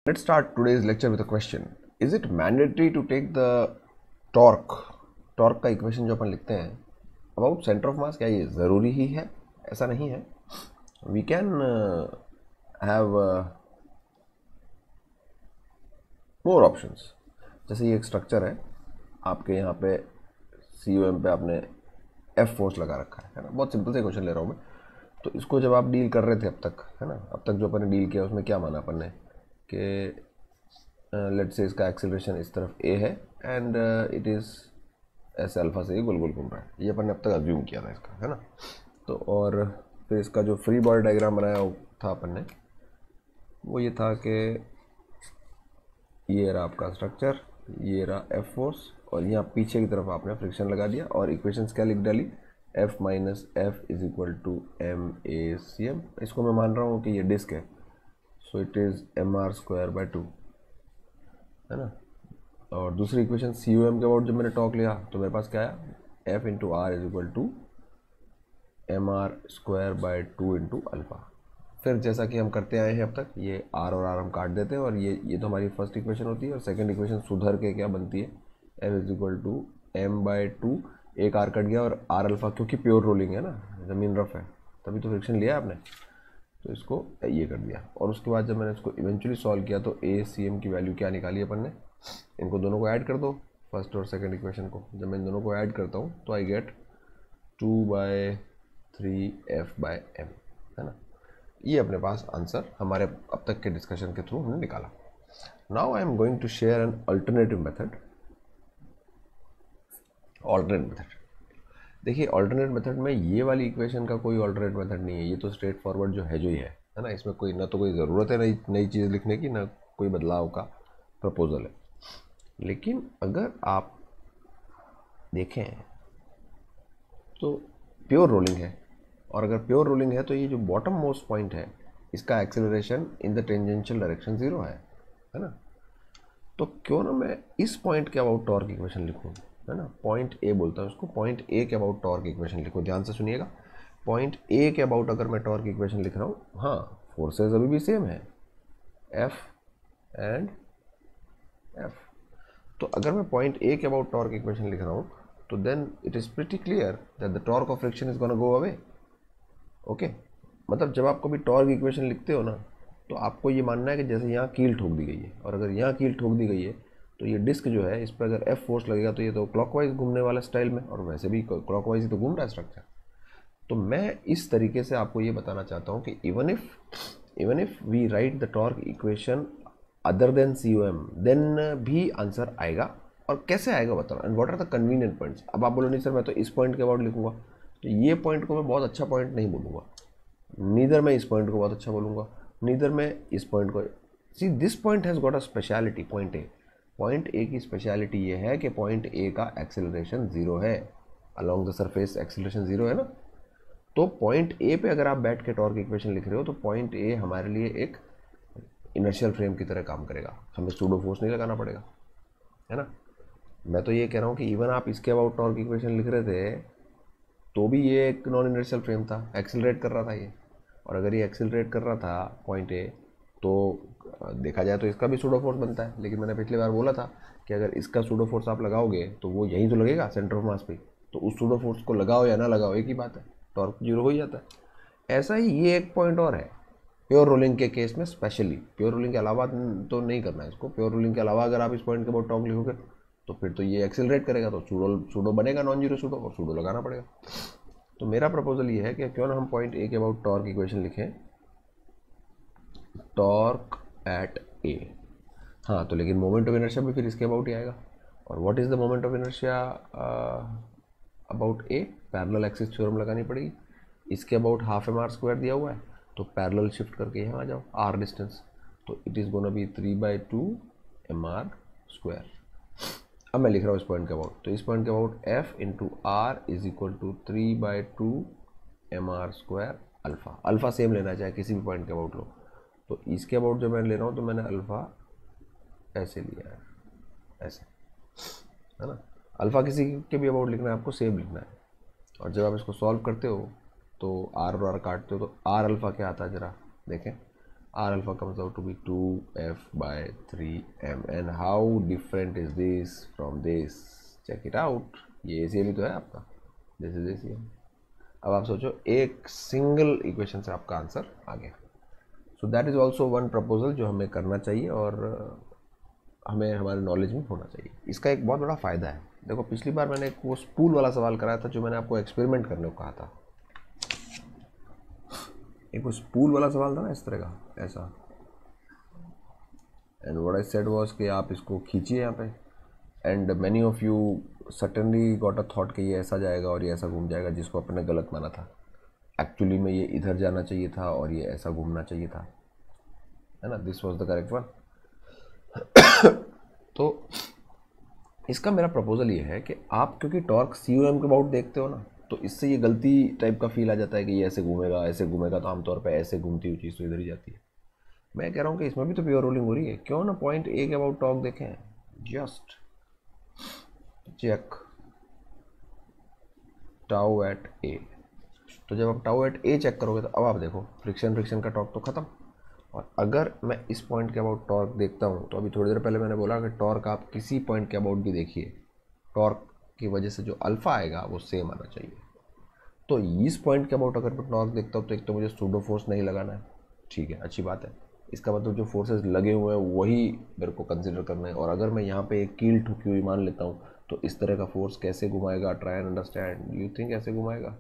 Let's start today's lecture with a question. Is it mandatory to take the torque का equation जो अपन लिखते हैं about centre of मास, क्या ये ज़रूरी ही है? ऐसा नहीं है. We can have more options. जैसे ये एक स्ट्रक्चर है, आपके यहाँ पे COM पे आपने F फोर्स लगा रखा है ना. बहुत सिंपल से क्वेश्चन ले रहा हूँ मैं. तो इसको जब आप डील कर रहे थे अब तक, है ना, अब तक जो अपन ने डील किया उसमें क्या माना अपन ने कि लेट्स से इसका एक्सेलरेशन इस तरफ a है एंड इट इज़ ऐसे अल्फा से ये गोल गोल घूम रहा है. ये अपन ने अब तक अज्यूम किया था इसका, है ना. तो और फिर इसका जो फ्री बॉडी डायग्राम बनाया था अपन ने, वो ये था कि ये रहा आपका स्ट्रक्चर, ये रहा F फोर्स, और यहाँ पीछे की तरफ आपने फ्रिक्शन लगा दिया और इक्वेशंस क्या लिख डाली, F minus F is equal to MACM. इसको मैं मान रहा हूँ कि ये डिस्क है, so it is MR square by 2, है ना. और दूसरी इक्वेशन COM के अबाउट जब मैंने टॉक लिया तो मेरे पास क्या आया, F into R is equal to MR square by 2 into alpha. फिर जैसा कि हम करते आए हैं अब तक, ये R और R हम काट देते हैं और ये तो हमारी फर्स्ट इक्वेशन होती है. और सेकंड इक्वेशन सुधर के क्या बनती है, F is equal to M by 2, एक R कट गया और R अल्फा, क्योंकि प्योर रोलिंग है ना, ज़मीन रफ है, तभी तो फ्रिक्शन लिया आपने, तो इसको ये कर दिया. और उसके बाद जब मैंने इसको इवेंचुअली सॉल्व किया तो ACM की वैल्यू क्या निकाली अपन ने, इनको दोनों को ऐड कर दो, फर्स्ट और सेकंड इक्वेशन को. जब मैं इन दोनों को ऐड करता हूँ तो आई गेट 2/3F/m, है ना. ये अपने पास आंसर हमारे अब तक के डिस्कशन के थ्रू हमने निकाला. Now I am going to share an alternative method. Alternate method, देखिए ऑल्टरनेट मेथड में ये वाली इक्वेशन का कोई ऑल्टरनेट मेथड नहीं है. ये तो स्ट्रेट फॉरवर्ड जो है जो ही है ना. इसमें कोई ना तो कोई ज़रूरत है नई चीज़ लिखने की, ना कोई बदलाव का प्रपोजल है. लेकिन अगर आप देखें तो प्योर रोलिंग है, और अगर प्योर रोलिंग है तो ये जो बॉटम मोस्ट पॉइंट है इसका acceleration in the tangential direction 0 है ना. तो क्यों ना मैं इस पॉइंट के अबाउट टॉर्क इक्वेशन लिखूँ, है ना. पॉइंट A बोलता हूँ उसको, पॉइंट A के अबाउट टॉर्क इक्वेशन लिखो. ध्यान से सुनिएगा, पॉइंट A के अबाउट अगर मैं टॉर्क इक्वेशन लिख रहा हूँ, हाँ फोर्सेज अभी भी सेम है, F एंड F. तो अगर मैं पॉइंट A के अबाउट टॉर्क इक्वेशन लिख रहा हूँ तो then it is pretty clear that the torque of friction is gonna go away. Okay, मतलब जब आप कभी टॉर्क इक्वेशन लिखते हो ना, तो आपको ये मानना है कि जैसे यहाँ कील ठोक दी गई है, और अगर यहाँ कील ठोक दी गई है तो ये डिस्क जो है इस पर अगर F फोर्स लगेगा तो ये तो क्लॉकवाइज घूमने वाला स्टाइल में, और वैसे भी क्लॉकवाइज ही तो घूम रहा है स्ट्रक्चर. तो मैं इस तरीके से आपको ये बताना चाहता हूँ कि even if we write the torque equation other than COM, then भी आंसर आएगा. और कैसे आएगा बताओ, and what are the convenient points. अब आप बोलो नहीं सर मैं तो इस पॉइंट के अबाउट लिखूंगा, तो ये पॉइंट को मैं बहुत अच्छा पॉइंट नहीं बोलूँगा, नीदर मैं इस पॉइंट को बहुत अच्छा बोलूँगा, नीदर मैं इस पॉइंट को. See this point has got a speciality. Point A की स्पेशलिटी ये है कि पॉइंट ए का एक्सेलरेशन 0 है, अलॉन्ग द सरफेस एक्सेलरेशन 0 है ना. तो पॉइंट ए पे अगर आप बैठ के टॉर्क इक्वेशन लिख रहे हो तो पॉइंट ए हमारे लिए एक इनर्शियल फ्रेम की तरह काम करेगा, हमें सूडो फोर्स नहीं लगाना पड़ेगा, है ना. मैं तो ये कह रहा हूँ कि इवन आप इसके अबाउट टॉर्क इक्वेशन लिख रहे थे तो भी ये एक नॉन इनर्शियल फ्रेम था, एक्सेलरेट कर रहा था ये. और अगर ये एक्सेलरेट कर रहा था पॉइंट ए, तो देखा जाए तो इसका भी सूडो फोर्स बनता है. लेकिन मैंने पिछली बार बोला था कि अगर इसका सूडो फोर्स आप लगाओगे तो वो यहीं तो लगेगा सेंटर ऑफ मास पे, तो उस सूडो फोर्स को लगाओ या ना लगाओ एक ही बात है, टॉर्क 0 हो ही जाता है. ऐसा ही ये एक पॉइंट और है प्योर रोलिंग के केस में. स्पेशली प्योर रोलिंग के अलावा तो नहीं करना है इसको. प्योर रोलिंग के अलावा अगर आप इस पॉइंट के अबाउट टॉर्क लिखोगे तो फिर तो ये एक्सेलरेट करेगा, तो सूडो बनेगा नॉन जीरो सूडो, और सूडो लगाना पड़ेगा. तो मेरा प्रपोजल ये है कि क्यों ना हम पॉइंट ए के अबाउट टॉर्क इक्वेशन लिखें, टॉर्क एट ए. हाँ, तो लेकिन मोमेंट ऑफ इनर्शिया भी फिर इसके अबाउट ही आएगा. और what is the moment of inertia about A, parallel axis theorem लगानी पड़ेगी. इसके अबाउट हाफ MR स्क्वायर दिया हुआ है, तो पैरेलल शिफ्ट करके यहाँ आ जाओ R डिस्टेंस, तो it is gonna B 3/2 MR square. अब मैं लिख रहा हूँ इस पॉइंट के अबाउट, तो इस पॉइंट के about F into R is equal to 3/2 MR square alpha. Alpha same लेना चाहे किसी भी पॉइंट के अबाउट लो. तो इसके अबाउट जो मैं ले रहा हूँ तो मैंने अल्फ़ा ऐसे लिया है, ऐसे, है ना. अल्फ़ा किसी के भी अबाउट लिखना है आपको, सेम लिखना है. और जब आप इसको सॉल्व करते हो तो R और R काटते हो तो R अल्फ़ा क्या आता है जरा देखें. R alpha comes out to be 2f/3m. And how different is this from this? Check it out. ये ACL ही तो है आपका, दिस इज ACL. अब आप सोचो एक सिंगल इक्वेशन से आपका आंसर आ गया. So that is also one proposal जो हमें करना चाहिए और हमें हमारे नॉलेज में होना चाहिए. इसका एक बहुत बड़ा फ़ायदा है. देखो पिछली बार मैंने वो स्पूल वाला सवाल कराया था जो मैंने आपको एक्सपेरिमेंट करने को कहा था. एक वो स्पूल वाला सवाल था ना इस तरह का, ऐसा. And what I said was कि आप इसको खींचिए यहाँ पे, and many of you certainly got a thought कि ये ऐसा जाएगा और ये ऐसा घूम जाएगा, जिसको आपने गलत माना था. एक्चुअली में ये इधर जाना चाहिए था और ये ऐसा घूमना चाहिए था, है ना. This was the correct one. तो इसका मेरा प्रपोजल ये है कि आप क्योंकि टॉर्क COM के अबाउट देखते हो ना, तो इससे ये गलती टाइप का फील आ जाता है कि ये ऐसे घूमेगा तो आमतौर पे ऐसे घूमती हुई चीज़ तो इधर ही जाती है. मैं कह रहा हूँ कि इसमें भी तो प्योर रोलिंग हो रही है. क्यों ना पॉइंट A के अबाउट टॉर्क देखें. Just check tau at A. तो जब आप टाउ एट A चेक करोगे तो अब आप देखो फ्रिक्शन का टॉर्क तो ख़त्म. और अगर मैं इस पॉइंट के अबाउट टॉर्क देखता हूँ, तो अभी थोड़ी देर पहले मैंने बोला कि टॉर्क आप किसी पॉइंट के अबाउट भी देखिए, टॉर्क की वजह से जो अल्फ़ा आएगा वो सेम आना चाहिए. तो इस पॉइंट के अबाउट अगर मैं टॉर्क देखता हूँ तो एक तो मुझे सूडो फोर्स नहीं लगाना है, ठीक है, अच्छी बात है. इसका मतलब जो फोर्सेस लगे हुए हैं वही मेरे को कंसिडर करना है. और अगर मैं यहाँ पे एक कील ठुकी हुई मान लेता हूँ तो इस तरह का फोर्स कैसे घुमाएगा, try and understand. You think ऐसे घुमाएगा?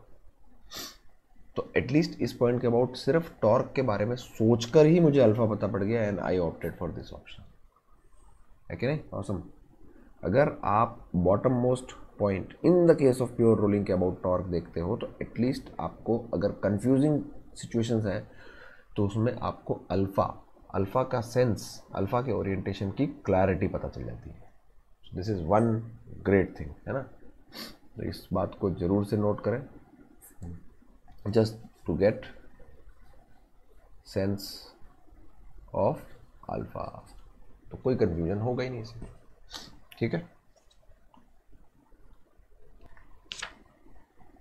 तो एटलीस्ट इस पॉइंट के अबाउट सिर्फ टॉर्क के बारे में सोचकर ही मुझे अल्फा पता पड़ गया, and I opted for this option. है कि नहीं? ऑसम. अगर आप bottom most point in the case of pure rolling के अबाउट टॉर्क देखते हो तो एटलीस्ट आपको, अगर कंफ्यूजिंग सिचुएशंस हैं तो उसमें आपको अल्फा का सेंस, अल्फा के ओरिएंटेशन की क्लैरिटी पता चल जाती है. This is one great thing, है ना. तो इस बात को ज़रूर से नोट करें, just to get sense of alpha. तो कोई कंफ्यूजन होगा ही नहीं इसमें, ठीक है.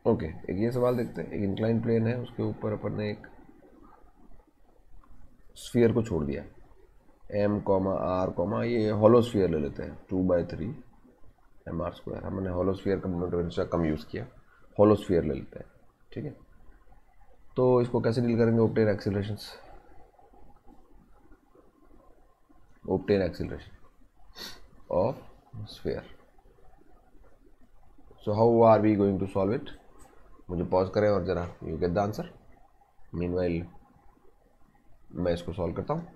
ओके, एक ये सवाल देखते हैं. एक इंक्लाइन प्लेन है, उसके ऊपर अपन ने एक स्फीयर को छोड़ दिया, M, R, ये हॉलो स्फीयर ले लेते हैं. 2/3 mr². हमने हॉलो स्फीयर का कम यूज़ किया, हॉलो स्फीयर ले लेते हैं, ठीक है. तो इसको कैसे डील करेंगे? Obtain acceleration of sphere. So how are we going to solve it? मुझे पॉज करें और ज़रा you get the answer. Meanwhile मैं इसको सॉल्व करता हूँ.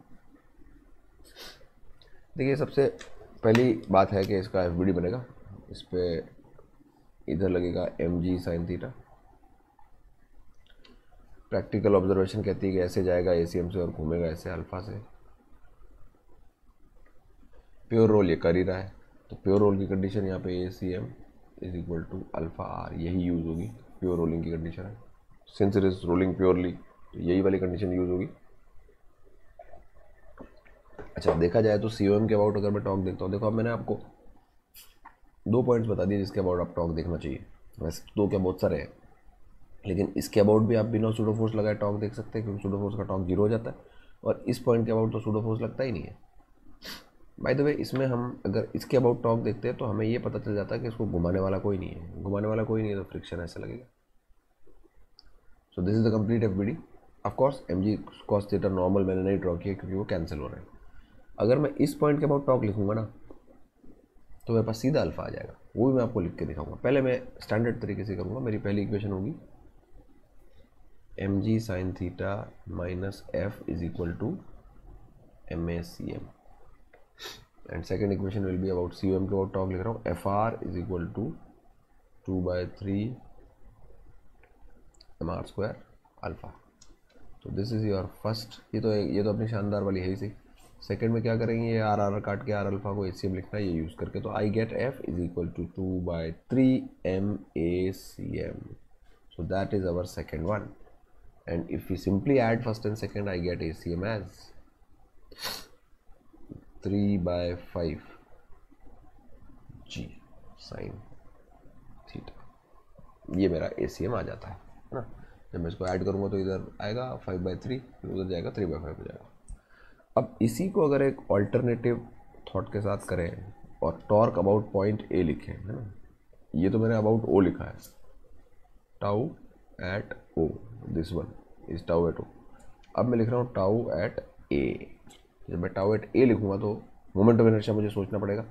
देखिए, सबसे पहली बात है कि इसका FBD बनेगा. इस पर इधर लगेगा mg sin theta. Practical observation कहती है कि ऐसे जाएगा ACM से और घूमेगा ऐसे अल्फा से. प्योर रोल ये कर ही रहा है, तो प्योर रोल की कंडीशन यहाँ पे ACM is equal to alpha R, यही यूज़ होगी. प्योर रोलिंग की कंडीशन है, since it is rolling purely, तो यही वाली कंडीशन यूज़ होगी. अच्छा, देखा जाए तो COM के अबाउट अगर मैं टॉर्क देखता हूँ, देखो अब मैंने आपको 2 पॉइंट्स बता दिए जिसके अबाउट आप टॉर्क देखना चाहिए. वैसे 2 क्या बहुत सारे हैं, लेकिन इसके अबाउट भी आप बिना सूडो फोर्स लगाए टॉर्क देख सकते हैं, क्योंकि सूडो फोर्स का टॉर्क 0 हो जाता है. और इस पॉइंट के अबाउट तो सूडो फोर्स लगता ही नहीं है. बाय द वे, इसमें हम अगर इसके अबाउट टॉर्क देखते हैं तो हमें ये पता चल जाता है कि इसको घुमाने वाला कोई नहीं है. घुमाने वाला कोई नहीं है तो फ्रिक्शन ऐसा लगेगा. सो this is the complete FBD. Of course mg cos theta normal मैंने नहीं ड्रॉ किया क्योंकि वो कैंसिल हो रहा है. अगर मैं इस पॉइंट के अबाउट टॉर्क लिखूंगा ना, तो मेरे पास सीधा अल्फा आ जाएगा. वो भी मैं आपको लिख के दिखाऊंगा. पहले मैं स्टैंडर्ड तरीके से करूँगा. मेरी पहली इक्वेशन होगी mg sin theta minus f is equal to MACM. And second equation will be about COM के अबाउट टॉर्क लिख रहा हूँ. FR is equal to 2/3 mr² alpha. तो दिस इज योर फर्स्ट. ये तो अपनी शानदार वाली है ही सही. सेकेंड में क्या करेंगे, ये R काट के R अल्फा को ACM लिखना है, ये यूज़ करके. तो I get F is equal to 2/3 MACM. So that is our second one. And if we simply add first and second, I get ACM as 3/5 G sin theta. ये मेरा ACM आ जाता है ना. जब मैं इसको ऐड करूँगा तो इधर आएगा 5/3, फिर उधर जाएगा 3/5 हो जाएगा. अब इसी को अगर एक ऑल्टरनेटिव थॉट के साथ करें और टॉर्क अबाउट पॉइंट ए लिखें, है ना, ये तो मैंने अबाउट ओ लिखा है, tau at O, this one is tau at O. अब मैं लिख रहा हूँ टाउ एट ए। जब मैं टाउ एट ए लिखूँगा तो मोमेंट ऑफ इनर्शिया मुझे सोचना पड़ेगा,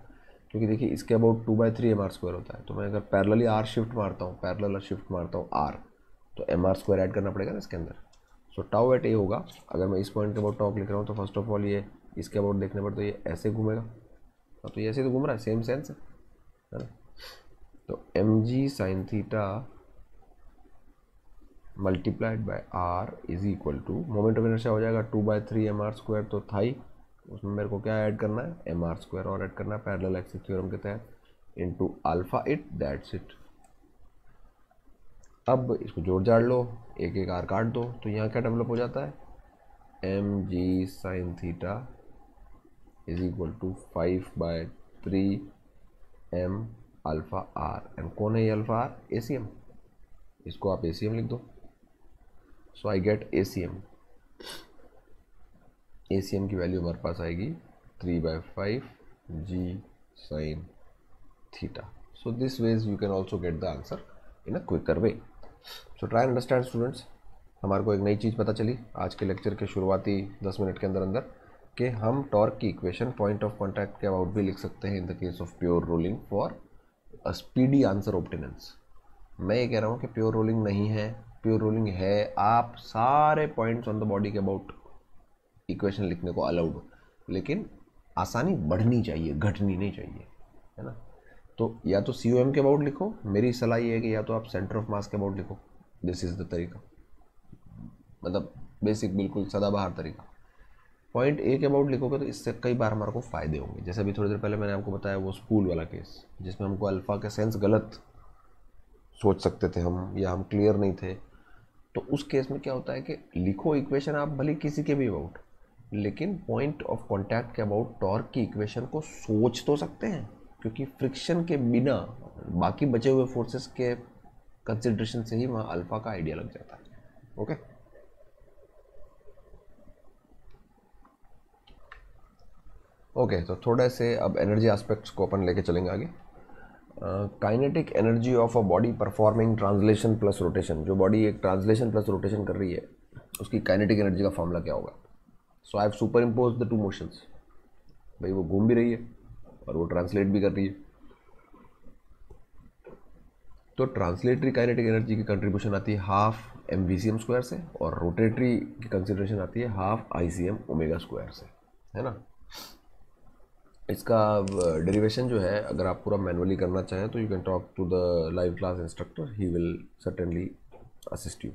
क्योंकि देखिए इसके अबाउट 2/3 mr² होता है, तो मैं अगर पैरेलली आर शिफ्ट मारता हूँ, पैरेलल शिफ्ट मारता हूँ आर, तो mr² ऐड करना पड़ेगा ना इसके अंदर। सो टाउ एट ए होगा, अगर मैं इस पॉइंट के अबाउट टॉप लिख रहा हूँ तो फर्स्ट ऑफ ऑल ये इसके अबाउट देखने पर तो ये ऐसे घूमेगा, तो ये ऐसे तो घूम रहा है, सेम सेंस है ना। तो M G sine theta multiplied by R is equal to, moment of inertia हो जाएगा 2/3 mr², तो था ही, उसमें मेरे को क्या ऐड करना है, mr² और ऐड करना है पैरेलल एक्सिस थ्योरम के तहत, into alpha it, that's it. अब इसको जोड़ जाड़ लो, एक एक आर काट दो, तो यहाँ क्या डेवलप हो जाता है, M G sine theta is equal to 5/3 m alpha R, and कौन है ये alpha R, A C M, इसको आप ए सी एम लिख दो। So I get A C M, A C M की वैल्यू हमारे पास आएगी 3/5 g sin theta. So this ways you can also get the answer in a quicker way. So try and understand students. हमारे को एक नई चीज़ पता चली आज के लेक्चर के शुरुआती 10 मिनट के अंदर अंदर, कि हम टॉर्क की इक्वेशन पॉइंट ऑफ कॉन्टैक्ट के अबाउट भी लिख सकते हैं in the case of pure rolling for a speedy answer obtainance. मैं ये कह रहा हूँ कि प्योर रोलिंग नहीं है, प्योर रोलिंग है, आप सारे पॉइंट्स ऑन द बॉडी के अबाउट इक्वेशन लिखने को अलाउड हो, लेकिन आसानी बढ़नी चाहिए, घटनी नहीं चाहिए, है ना। तो या तो सी के अबाउट लिखो, मेरी सलाह ये है कि या तो आप सेंटर ऑफ मास के अबाउट लिखो, दिस इज़ द तरीका, मतलब बेसिक बिल्कुल सदाबहार तरीका। पॉइंट ए के अबाउट लिखोगे तो इससे कई बार हमारे को फ़ायदे होंगे, जैसे अभी थोड़ी देर पहले मैंने आपको बताया वो स्पूल वाला केस, जिसमें हमको अल्फ़ा के सेंस गलत सोच सकते थे हम, या हम क्लियर नहीं थे। तो उस केस में क्या होता है कि लिखो इक्वेशन आप भले किसी के भी अबाउट, लेकिन पॉइंट ऑफ कांटेक्ट के अबाउट टॉर्क की इक्वेशन को सोच तो सकते हैं, क्योंकि फ्रिक्शन के बिना बाकी बचे हुए फोर्सेस के कंसिडरेशन से ही वहाँ अल्फा का आइडिया लग जाता है। ओके, ओके, तो थोड़े से अब एनर्जी एस्पेक्ट्स को अपन लेके चलेंगे आगे। Kinetic energy of a body performing translation plus rotation, जो बॉडी एक ट्रांसलेशन प्लस रोटेशन कर रही है उसकी काइनेटिक एनर्जी का फॉर्मूला क्या होगा। So I have superimpose the two motions, भाई वो घूम भी रही है और वो ट्रांसलेट भी कर रही है, तो ट्रांसलेटरी काइनेटिक एनर्जी की कंट्रीब्यूशन आती है half M V C M square से, और रोटेटरी की कंसिडरेशन आती है half I C M omega square से, है ना। इसका डेरिवेशन जो है अगर आप पूरा मैनुअली करना चाहें तो you can talk to the live class instructor, he will certainly assist you,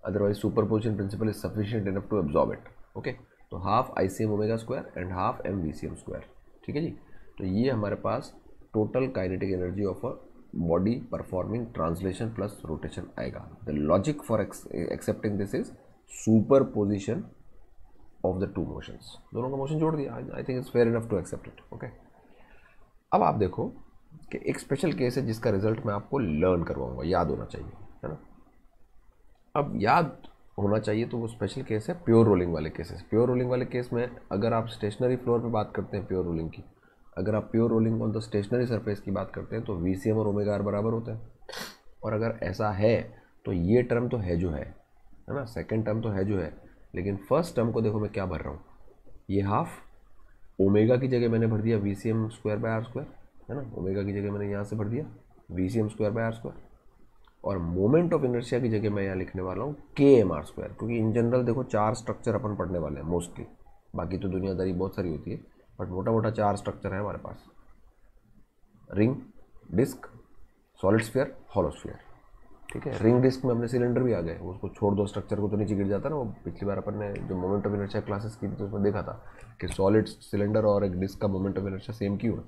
otherwise superposition principle is sufficient enough to absorb it. Okay, तो half I C M omega square and half M V C M square, ठीक है जी। तो ये हमारे पास total kinetic energy of a body performing translation plus rotation आएगा। The logic for accepting this is superposition of the two motions, दोनों का मोशन जोड़ दिया, I think it's fair enough to accept it. Okay, अब आप देखो कि एक स्पेशल केस है जिसका रिजल्ट मैं आपको लर्न करवाऊंगा, याद होना चाहिए, है ना। अब याद होना चाहिए तो वो स्पेशल केस है प्योर रोलिंग वाले केसेस। प्योर रोलिंग वाले केस में अगर आप स्टेशनरी फ्लोर पे बात करते हैं प्योर रोलिंग की, अगर आप pure rolling on the stationary surface की बात करते हैं तो वी सी एम और ओमेगा आर बराबर होता है, और अगर ऐसा है तो ये टर्म तो है जो है ना, सेकेंड टर्म तो है जो है, लेकिन फर्स्ट टर्म को देखो मैं क्या भर रहा हूँ, ये हाफ ओमेगा की जगह मैंने भर दिया V C M square by R square, है ना, ओमेगा की जगह मैंने यहाँ से भर दिया V C M square by R square, और मोमेंट ऑफ इनर्शिया की जगह मैं यहाँ लिखने वाला हूँ के एम आर स्क्वायर, क्योंकि इन जनरल देखो 4 स्ट्रक्चर अपन पढ़ने वाले हैं मोस्टली, बाकी तो दुनियादारी बहुत सारी होती है, बट मोटा मोटा 4 स्ट्रक्चर है हमारे पास, ring, disc, solid sphere, hollow sphere, ठीक है। रिंग डिस्क में अपने सिलेंडर भी आ गए, उसको छोड़ दो स्ट्रक्चर को तो नीचे गिर जाता ना, वो पिछली बार अपन ने जो मोमेंट ऑफ इनर्शिया क्लासेस की थी तो उसमें देखा था कि सॉलिड सिलेंडर और एक डिस्क का मोमेंट ऑफ इनर्शिया सेम क्यों है।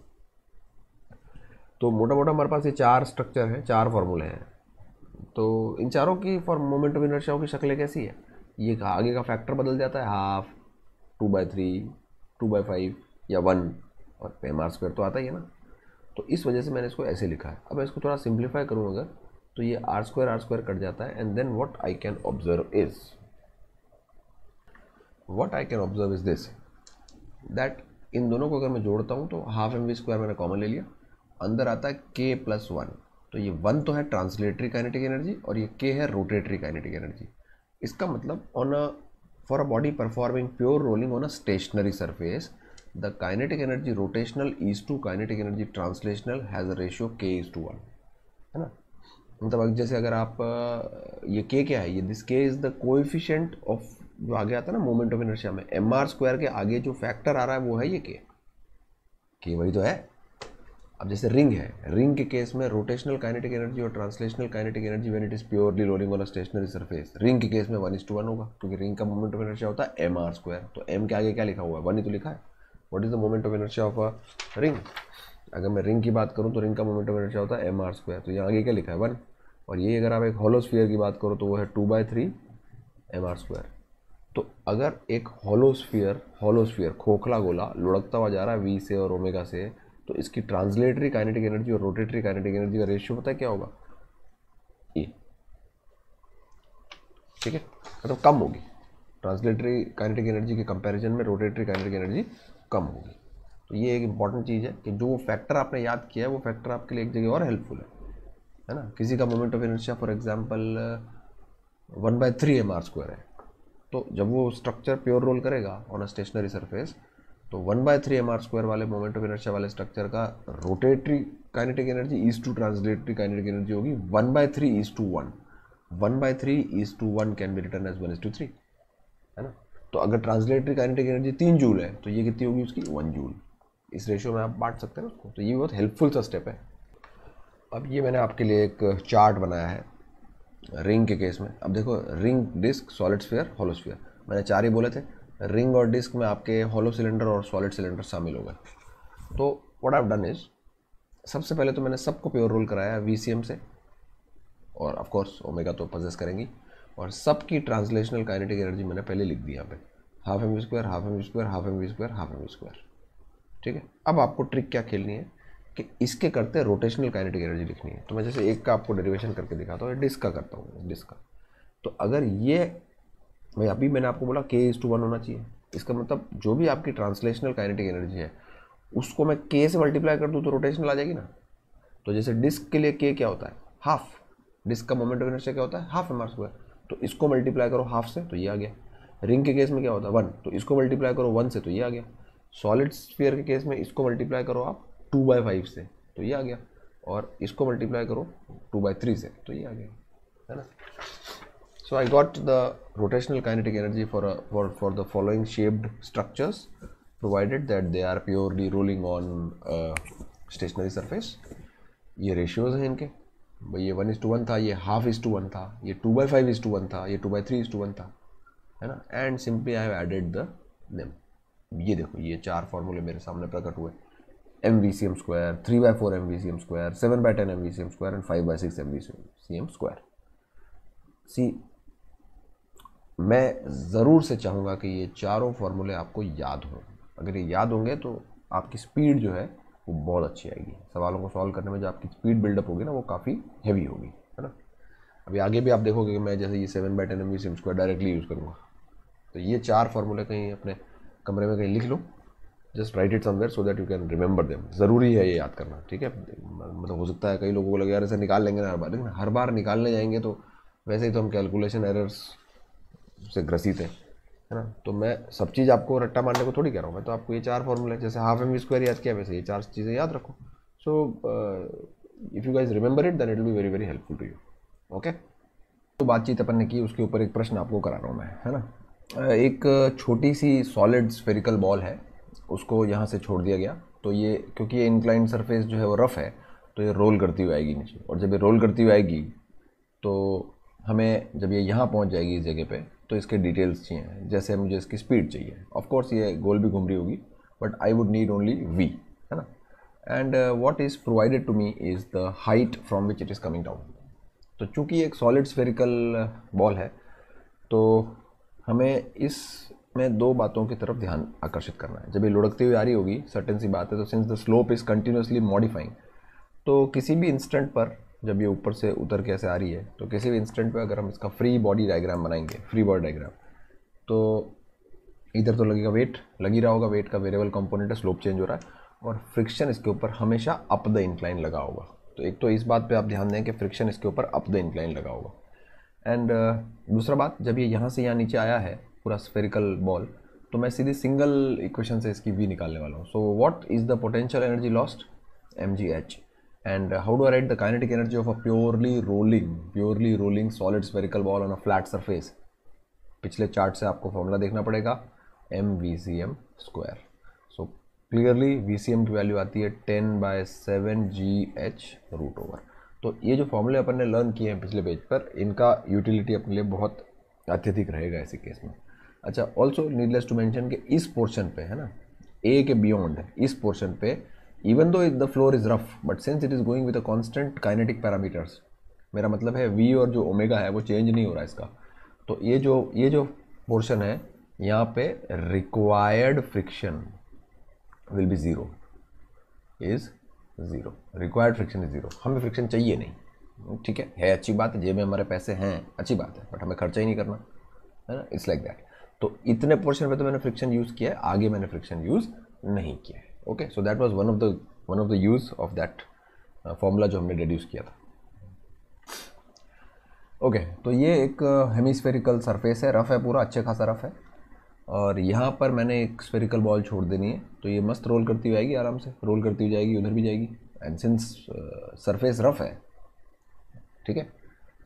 तो मोटा मोटा हमारे पास ये 4 स्ट्रक्चर हैं, 4 फॉर्मूले हैं, तो इन चारों की फॉर मोमेंट ऑफ इनर्शिया की शक्लें कैसी है, ये आगे का फैक्टर बदल जाता है, हाफ, 2/3, 2/5 या 1, और एम आर स्क्वायर तो आता ही है ना। तो इस वजह से मैंने इसको ऐसे लिखा है। अब इसको थोड़ा सिंप्लीफाई करूँ अगर, तो ये आर स्क्वायर कट जाता है, and then what I can observe is this, that इन दोनों को अगर मैं जोड़ता हूँ तो हाफ एम वी स्क्वायर मैंने कॉमन ले लिया, अंदर आता है के प्लस वन। तो ये वन तो है ट्रांसलेटरी काइनेटिक एनर्जी और ये के है रोटेटरी काइनेटिक एनर्जी। इसका मतलब on a for a body performing pure rolling on a stationary surface the kinetic energy rotational is to kinetic energy translational has a ratio के is to one, है ना। मतलब जैसे अगर आप ये के क्या है, ये दिस के इज द कोएफिशिएंट ऑफ, जो आगे आता है ना मोमेंट ऑफ इनर्शिया में, एम आर स्क्वायर के आगे जो फैक्टर आ रहा है वो है ये के वही तो है। अब जैसे रिंग है, रिंग के केस में रोटेशनल काइनेटिक एनर्जी और translational kinetic energy when it is purely rolling on a stationary surface, ring के केस में 1:1 होगा, क्योंकि रिंग का मोमेंट ऑफ इनर्शिया होता है एम आर स्क्वायर। तो एम के आगे क्या लिखा हुआ है, 1 ही तो लिखा है। What is the moment of inertia of a ring? अगर मैं रिंग की बात करूँ तो रिंग का मोमेंट ऑफ इनर्शिया होता है एम आर स्क्वायर, तो यहाँ आगे क्या लिखा है 1। और ये अगर आप एक हॉलो स्फीयर की बात करो तो वो है 2/3 एम आर स्क्वायर। तो अगर एक हॉलो स्फीयर खोखला गोला लुढ़कता हुआ जा रहा है वी से और ओमेगा से, तो इसकी ट्रांसलेटरी काइनेटिक एनर्जी और रोटेटरी काइनेटिक एनर्जी का रेशियो पता है क्या होगा, ये, ठीक है, मतलब कम होगी। ट्रांसलेटरी काइनेटिक एनर्जी के कंपैरिजन में रोटेटरी काइनेटिक एनर्जी कम होगी। तो ये एक इंपॉर्टेंट चीज़ है कि जो फैक्टर आपने याद किया है वो फैक्टर आपके लिए एक जगह और हेल्पफुल है ना। किसी का moment of inertia for example 1/3 M are square है, तो जब वो स्ट्रक्चर प्योर रोल करेगा ऑन अ स्टेशनरी सरफेस, तो 1/3 एम आर स्क्वायर वाले मोमेंट ऑफ इनर्शिया वाले स्ट्रक्चर का rotatory kinetic energy is to translatory kinetic energy होगी 1/3:1। 1/3:1 कैन बी रिटर्न एज 1:3, है ना। तो अगर ट्रांसलेटरी काइनेटिक एनर्जी 3 जूल है तो ये कितनी होगी उसकी 1 जूल। इस रेशियो में आप बांट सकते हैं उसको। तो ये बहुत हेल्पफुल सा स्टेप है। अब ये मैंने आपके लिए एक चार्ट बनाया है रिंग के केस में। अब देखो, ring, disc, solid sphere, hollow sphere, मैंने 4 ही बोले थे। रिंग और डिस्क में आपके हॉलो सिलेंडर और सॉलिड सिलेंडर शामिल हो गए। तो what I have done is, सबसे पहले तो मैंने सबको प्योर रोल कराया वीसीएम से, और ऑफ कोर्स ओमेगा तो पोजेस करेंगी, और सबकी ट्रांसलेशनल काइनेटिक एनर्जी मैंने पहले लिख दी यहाँ पे, half M V square, half M V square, half M V square, half M V square, ठीक है। अब आपको ट्रिक क्या खेलनी है कि इसके करते रोटेशनल काइनेटिक एनर्जी लिखनी है। तो मैं जैसे एक का आपको डेरिवेशन करके दिखाता हूँ, डिस्क का करता हूँ, डिस्क का। तो अगर ये, भाई अभी मैंने आपको बोला k:1 होना चाहिए, इसका मतलब जो भी आपकी ट्रांसलेशनल काइनेटिक एनर्जी है उसको मैं k से मल्टीप्लाई कर दूँ तो रोटेशनल आ जाएगी ना। तो जैसे डिस्क के लिए k क्या होता है, हाफ, डिस्क का मोमेंट ऑफ इनर्शिया क्या होता है, हाफ एम आर स्क्वायर, तो इसको मल्टीप्लाई करो हाफ से तो ये आ गया। रिंग के केस में क्या होता है 1, तो इसको मल्टीप्लाई करो 1 से तो ये आ गया। सॉलिड स्फीयर के केस में इसको मल्टीप्लाई करो आप 2/5 से तो ये आ गया, और इसको मल्टीप्लाई करो 2/3 से तो ये आ गया, है ना। So I got the rotational kinetic energy for the following shaped structures, provided that they are purely rolling on a stationary surface. ये ratios हैं इनके, भाई ये 1:1 था, ये ½ था, ये 2/5:1 था, ये 2/3:1 था, है ना। And simply I have added them. ये देखो, ये 4 फॉर्मूले मेरे सामने प्रकट हुए, MVCM square, 3/4 MVCM square, 7/10 MVCM square and 5/6 MVCM square. See, मैं ज़रूर से चाहूँगा कि ये चारों फार्मूले आपको याद हों। अगर ये याद होंगे तो आपकी स्पीड जो है वो बहुत अच्छी आएगी। सवालों को सॉल्व करने में जो आपकी स्पीड बिल्डअप होगी ना वो काफ़ी हैवी होगी, है ना। अभी आगे भी आप देखोगे कि मैं जैसे ये 7/10 MVCM स्क्वायर डायरेक्टली यूज़ करूँगा। तो ये 4 फार्मूले कहीं अपने कमरे में कहीं लिख लो, just write it somewhere so that you can remember them. ज़रूरी है ये याद करना, ठीक है। मतलब हो सकता है कई लोगों को लगे यार ऐसे निकाल लेंगे ना हर बार, लेकिन हर बार निकालने जाएंगे तो वैसे ही तो हम कैलकुलेशन एरर्स से ग्रसित है ना। तो मैं सब चीज़ आपको रट्टा मारने को थोड़ी कह रहा हूँ, मैं तो आपको ये 4 फॉर्मूले, जैसे हाफ एम वी स्क्वायर याद किया वैसे ये 4 चीज़ें याद रखो। So if you guys remember it then it will be very very helpful to you, okay. तो बातचीत अपन ने की, उसके ऊपर एक प्रश्न आपको करा रहा हूँ मैं, है ना। एक छोटी सी सॉलिड स्फेरिकल बॉल है, उसको यहाँ से छोड़ दिया गया। तो ये, क्योंकि ये इंक्लाइंड सरफेस जो है वो रफ़ है, तो ये रोल करती हुई आएगी नीचे, और जब ये रोल करती हुई आएगी तो हमें जब ये यहाँ पहुँच जाएगी इस जगह पे, तो इसके डिटेल्स चाहिए, जैसे मुझे इसकी स्पीड चाहिए। ऑफ कोर्स ये गोल भी घूम रही होगी, but I would need only v, है ना। And what is provided to me is the height from which it is coming down. तो चूँकि एक सॉलिड स्फेरिकल बॉल है, तो हमें इसमें 2 बातों की तरफ ध्यान आकर्षित करना है। जब ये लुढ़कती हुई आ रही होगी, सर्टेन सी बात है, तो since the slope is continuously modifying, तो किसी भी इंस्टेंट पर जब ये ऊपर से उतर के ऐसे आ रही है, तो किसी भी इंस्टेंट पे अगर हम इसका फ्री बॉडी डायग्राम बनाएंगे, फ्री बॉडी डायग्राम, तो इधर तो लगेगा वेट, लग ही रहा होगा, वेट का वेरिएबल कंपोनेंट है, स्लोप चेंज हो रहा है, और फ्रिक्शन इसके ऊपर हमेशा अप द इंक्लाइन लगा होगा। तो एक तो इस बात पे आप ध्यान दें कि फ्रिक्शन इसके ऊपर अप द इंक्लाइन लगा होगा। एंड दूसरा बात, जब ये यहाँ से यहाँ नीचे आया है पूरा स्फेरिकल बॉल, तो मैं सीधी सिंगल इक्वेशन से इसकी वी निकालने वाला हूँ। So what is the potential energy lost, mgh, and how do I write the kinetic energy of a purely rolling solid spherical ball on a flat surface? पिछले chart से आपको formula देखना पड़ेगा, mvcm square. So clearly vcm की value आती है 10/7 root over. तो ये जो फॉर्मूले अपन ने लर्न किए हैं पिछले पेज पर, इनका यूटिलिटी अपने लिए बहुत अत्यधिक रहेगा ऐसे केस में। अच्छा, ऑल्सो नीडलेस टू मेंशन कि इस पोर्शन पे है ना, ए के बियॉन्ड इस पोर्शन पे, even though the floor is rough, but since it is going with a constant kinetic parameters, मेरा मतलब है v और जो ओमेगा है वो चेंज नहीं हो रहा है इसका, तो ये जो पोर्शन है यहाँ पे required friction will be zero, is zero, required friction is zero. हमें फ्रिक्शन चाहिए नहीं, ठीक है अच्छी बात है, जेब में हमारे पैसे हैं, अच्छी बात है, बट हमें खर्चा ही नहीं करना है ना, इट्स लाइक दैट। तो इतने पोर्शन पे तो मैंने फ्रिक्शन यूज़ किया है, आगे मैंने फ्रिक्शन यूज़ नहीं किया है। Okay, so that was one of the use of that formula जो हमने डिड्यूस किया था। ओके, तो ये एक हेमीस्फेरिकल सरफेस है, रफ है पूरा, अच्छे खासा रफ है, और यहाँ पर मैंने एक स्फेरिकल बॉल छोड़ देनी है, तो ये मस्त रोल करती हुई आएगी, आराम से रोल करती हुई जाएगी, उधर भी जाएगी। एंड सिंस सरफेस रफ है, ठीक है,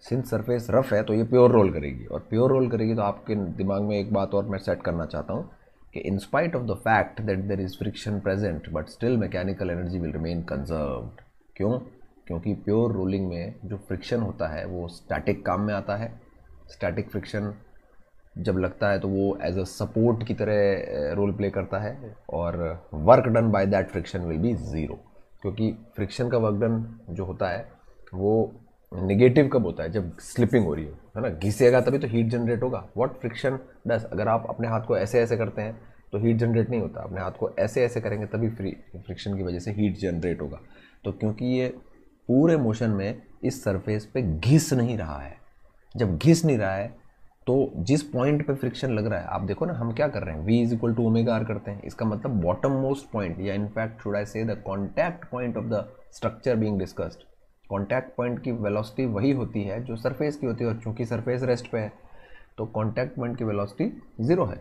सिंस सरफेस रफ है तो ये प्योर रोल करेगी, और प्योर रोल करेगी तो आपके दिमाग में एक बात और मैं सेट करना चाहता हूँ कि in spite of the fact that there is friction present but still mechanical energy will remain conserved। क्यों? क्योंकि प्योर रोलिंग में जो फ्रिक्शन होता है वो स्टैटिक काम में आता है। स्टैटिक फ्रिक्शन जब लगता है तो वो एज अ सपोर्ट की तरह रोल प्ले करता है, और work done by that friction will be zero, क्योंकि फ्रिक्शन का वर्क डन जो होता है वो नेगेटिव कब होता है, जब स्लिपिंग हो रही हो, है ना, घिसेगा तभी तो हीट जनरेट होगा। व्हाट फ्रिक्शन डज, अगर आप अपने हाथ को ऐसे ऐसे करते हैं तो हीट जनरेट नहीं होता, अपने हाथ को ऐसे ऐसे करेंगे तभी फ्रिक्शन की वजह से हीट जनरेट होगा। तो क्योंकि ये पूरे मोशन में इस सरफेस पे घिस नहीं रहा है, जब घिस नहीं रहा है तो जिस पॉइंट पे फ्रिक्शन लग रहा है, आप देखो ना हम क्या कर रहे हैं, v is equal to omega R करते हैं, इसका मतलब बॉटम मोस्ट पॉइंट, या in fact should I say the contact point of the structure being discussed. Contact point की वेलोसिटी वही होती है जो सरफेस की होती है, और चूंकि सरफेस रेस्ट पे है तो कॉन्टैक्ट पॉइंट की वेलोसिटी ज़ीरो है।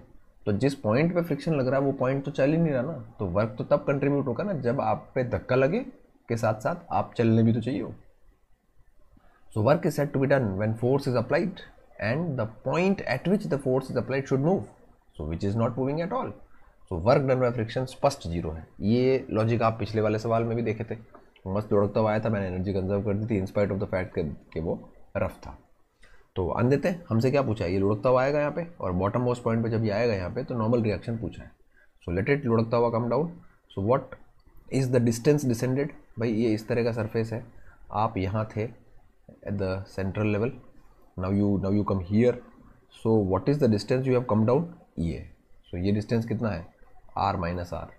तो जिस पॉइंट पे फ्रिक्शन लग रहा है वो पॉइंट तो चल ही नहीं रहा ना, तो वर्क तो तब कंट्रीब्यूट होगा ना जब आप पे धक्का लगे के साथ साथ आप चलने भी तो चाहिए हो। So work is said to be done when force is applied and the point at which the force is applied should move, so which is not moving at all. So work done by friction स्पष्ट zero है। ये logic आप पिछले वाले सवाल में भी देखे थे, मस्त लुढ़कता हुआ आया था, मैंने एनर्जी कंजर्व कर दी थी इंस्पाइट ऑफ द फैक्ट कि वो रफ था। तो आन देते हैं, हमसे क्या पूछा है, ये लुढ़कता हुआ आएगा यहाँ पे, और बॉटम मोस्ट पॉइंट पे जब ये आएगा यहाँ पे तो नॉर्मल रिएक्शन पूछा है। सो लेट इट लुढ़कता हुआ come down. So what is the distance descended, भाई ये इस तरह का सरफेस है, आप यहाँ थे at the central level, now you come here, so what is the distance you have come down, ये। सो ये डिस्टेंस कितना है, r माइनस आर,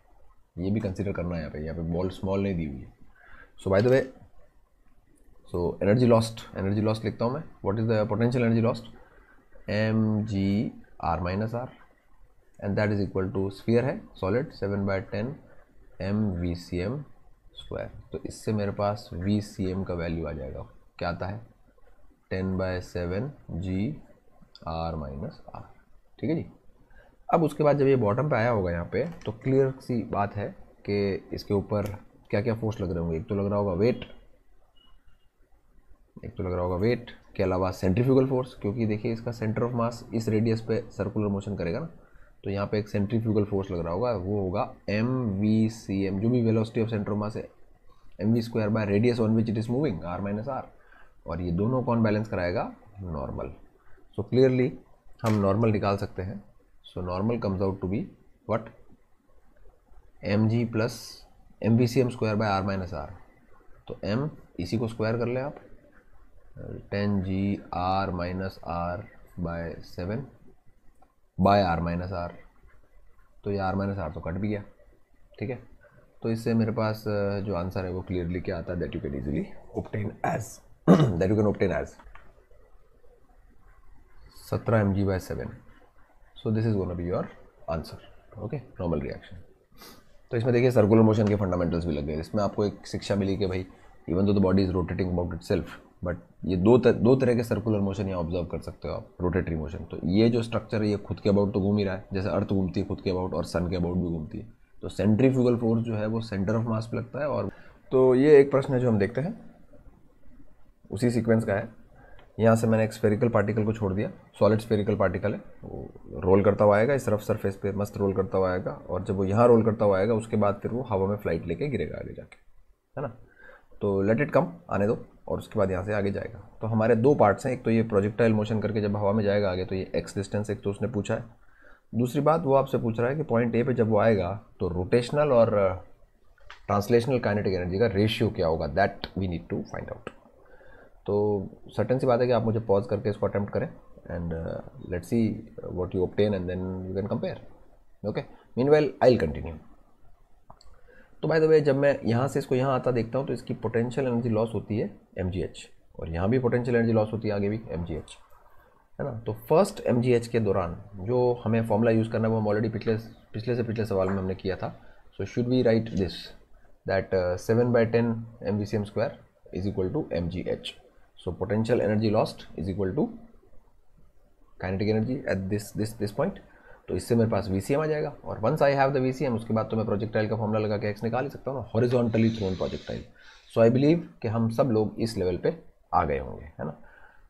ये भी कंसिडर करना है यहाँ पे बॉल स्मॉल नहीं दी हुई है। So by the way, so energy lost लिखता हूँ मैं, what is the potential energy lost, mg r minus R, and that is equal to, sphere है सॉलिड, 7/10 mvcm स्क्वायर। तो इससे मेरे पास vcm का वैल्यू आ जाएगा, क्या आता है, 10/7 g r माइनस आर, ठीक है जी। अब उसके बाद जब ये बॉटम पे आया होगा यहाँ पे, तो क्लियर सी बात है कि इसके ऊपर क्या क्या फोर्स लग रहे होंगे। एक तो लग रहा होगा वेट, के अलावा सेंट्रीफ्यूगल फोर्स, क्योंकि देखिए इसका सेंटर ऑफ मास इस रेडियस पे सर्कुलर मोशन करेगा ना, तो यहाँ पे एक सेंट्रीफ्यूगल फोर्स लग रहा होगा, वो होगा mvcm, जो भी velocity of centre of mass है, mv square by radius on which it is moving, r minus R, और ये दोनों कौन बैलेंस कराएगा, नॉर्मल। सो क्लियरली हम नॉर्मल निकाल सकते हैं। So normal comes out to be what, mg plus mvcm square by r minus R, तो m इसी को स्क्वायर कर ले आप, 10g r minus R by 7 by r minus R, तो ये r माइनस आर तो कट भी गया, ठीक है। तो इससे मेरे पास जो आंसर है वो क्लियरली क्या आता है, that you can easily obtain as 17 mg by 7। So this is gonna be your answer. Okay, normal reaction. तो इसमें देखिए सर्कुलर मोशन के फंडामेंटल्स भी लग गए। इसमें आपको एक शिक्षा मिली कि भाई इवन तो the body is rotating about it self, but ये दो तरह के सर्कुलर मोशन यहाँ ऑब्जर्व कर सकते हो आप, रोटेटरी मोशन। तो ये जो स्ट्रक्चर है ये खुद के अबाउट तो घूम ही रहा है, जैसे अर्थ घूमती है खुद के अबाउट और सन के अबाउट भी घूमती है। तो सेंट्रीफ्यूगल फोर्स जो है वो सेंटर ऑफ मास पे लगता है। और तो ये एक प्रश्न है जो हम देखते हैं, उसी सीक्वेंस का है। यहाँ से मैंने एक स्फेरिकल पार्टिकल को छोड़ दिया, सॉलिड स्फेरिकल पार्टिकल है, वो रोल करता हुआ आएगा इस रफ सरफेस पे, मस्त रोल करता हुआ आएगा। और जब वो यहाँ रोल करता हुआ आएगा उसके बाद फिर वो हवा में फ्लाइट लेके गिरेगा आगे जाके, है ना। तो लेट इट कम, आने दो, और उसके बाद यहाँ से आगे जाएगा। तो हमारे दो पार्ट्स हैं, एक तो ये प्रोजेक्टाइल मोशन करके जब हवा में जाएगा आगे, तो ये एक्स डिस्टेंस एक तो उसने पूछा है। दूसरी बात वो आपसे पूछ रहा है कि पॉइंट ए पे जब वो आएगा तो रोटेशनल और ट्रांसलेशनल काइनेटिक एनर्जी का रेशियो क्या होगा, that we need to find out. तो सर्टेन सी बात है कि आप मुझे पॉज करके इसको अटेम्प्ट करें and let's see what you obtain and then you can compare. Okay, meanwhile I will continue. तो बाय द वे जब मैं यहाँ से इसको यहाँ आता देखता हूँ तो इसकी पोटेंशियल एनर्जी लॉस होती है mgh, और यहाँ भी पोटेंशियल एनर्जी लॉस होती है आगे भी mgh, है ना। तो फर्स्ट mgh के दौरान जो हमें फॉर्मूला यूज़ करना है वो हम ऑलरेडी पिछले सवाल में हमने किया था। So should we write this that 7/10 mvcm² is equal to mgh। So potential energy lost is equal to kinetic energy at this point. तो इससे मेरे पास VCM आ जाएगा, और once I have the VCM उसके बाद तो मैं प्रोजेक्टाइल का फॉर्मूला लगा के x निकाल ही सकता हूँ ना, horizontally thrown projectile. So I believe कि हम सब लोग इस लेवल पे आ गए होंगे, है ना।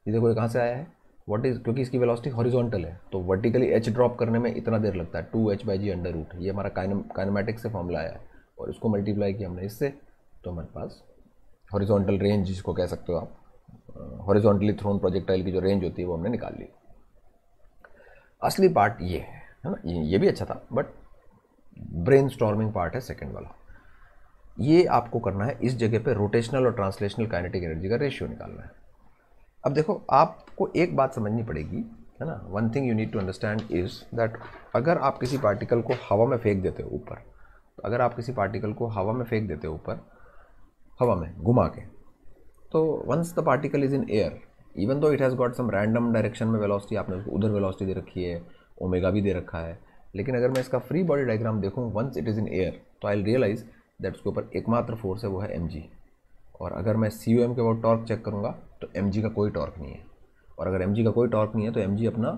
ये देखो ये कहाँ से आया है, व्हाट इज, क्योंकि इसकी वेलोसिटी हॉरिजॉन्टल है तो वर्टिकली h ड्रॉप करने में इतना देर लगता है, 2h/g√। ये हमारा काइनेमेटिक्स से फॉर्मूला आया है, और इसको मल्टीप्लाई किया हमने इससे, तो हमारे पास हॉरिजॉन्टल रेंज जिसको कह सकते हो आप, हॉरिजॉन्टली थ्रोन प्रोजेक्टाइल की जो रेंज होती है वो हमने निकाल ली। असली पार्ट ये है ना, ये भी अच्छा था, बट ब्रेनस्टॉर्मिंग पार्ट है सेकंड वाला। ये आपको करना है इस जगह पे रोटेशनल और ट्रांसलेशनल काइनेटिक एनर्जी का रेशियो निकालना है। अब देखो आपको एक बात समझनी पड़ेगी, है ना। One thing you need to understand is that अगर आप किसी पार्टिकल को हवा में फेंक देते हो ऊपर, तो अगर आप किसी पार्टिकल को हवा में फेंक देते हो ऊपर, हवा में घुमा के, तो once the particle is in air, even though it has got some random direction में वेलोसिटी, आपने उसको उधर वेलोसिटी दे रखी है, ओमेगा भी दे रखा है, लेकिन अगर मैं इसका फ्री बॉडी डायग्राम देखूँ once it is in air, तो आई विल रियलाइज दैट उसके ऊपर एकमात्र फोर्स है वो है mg। और अगर मैं COM के बाद टॉर्क चेक करूँगा तो mg का कोई टॉर्क नहीं है, और अगर mg का कोई टॉर्क नहीं है तो mg अपना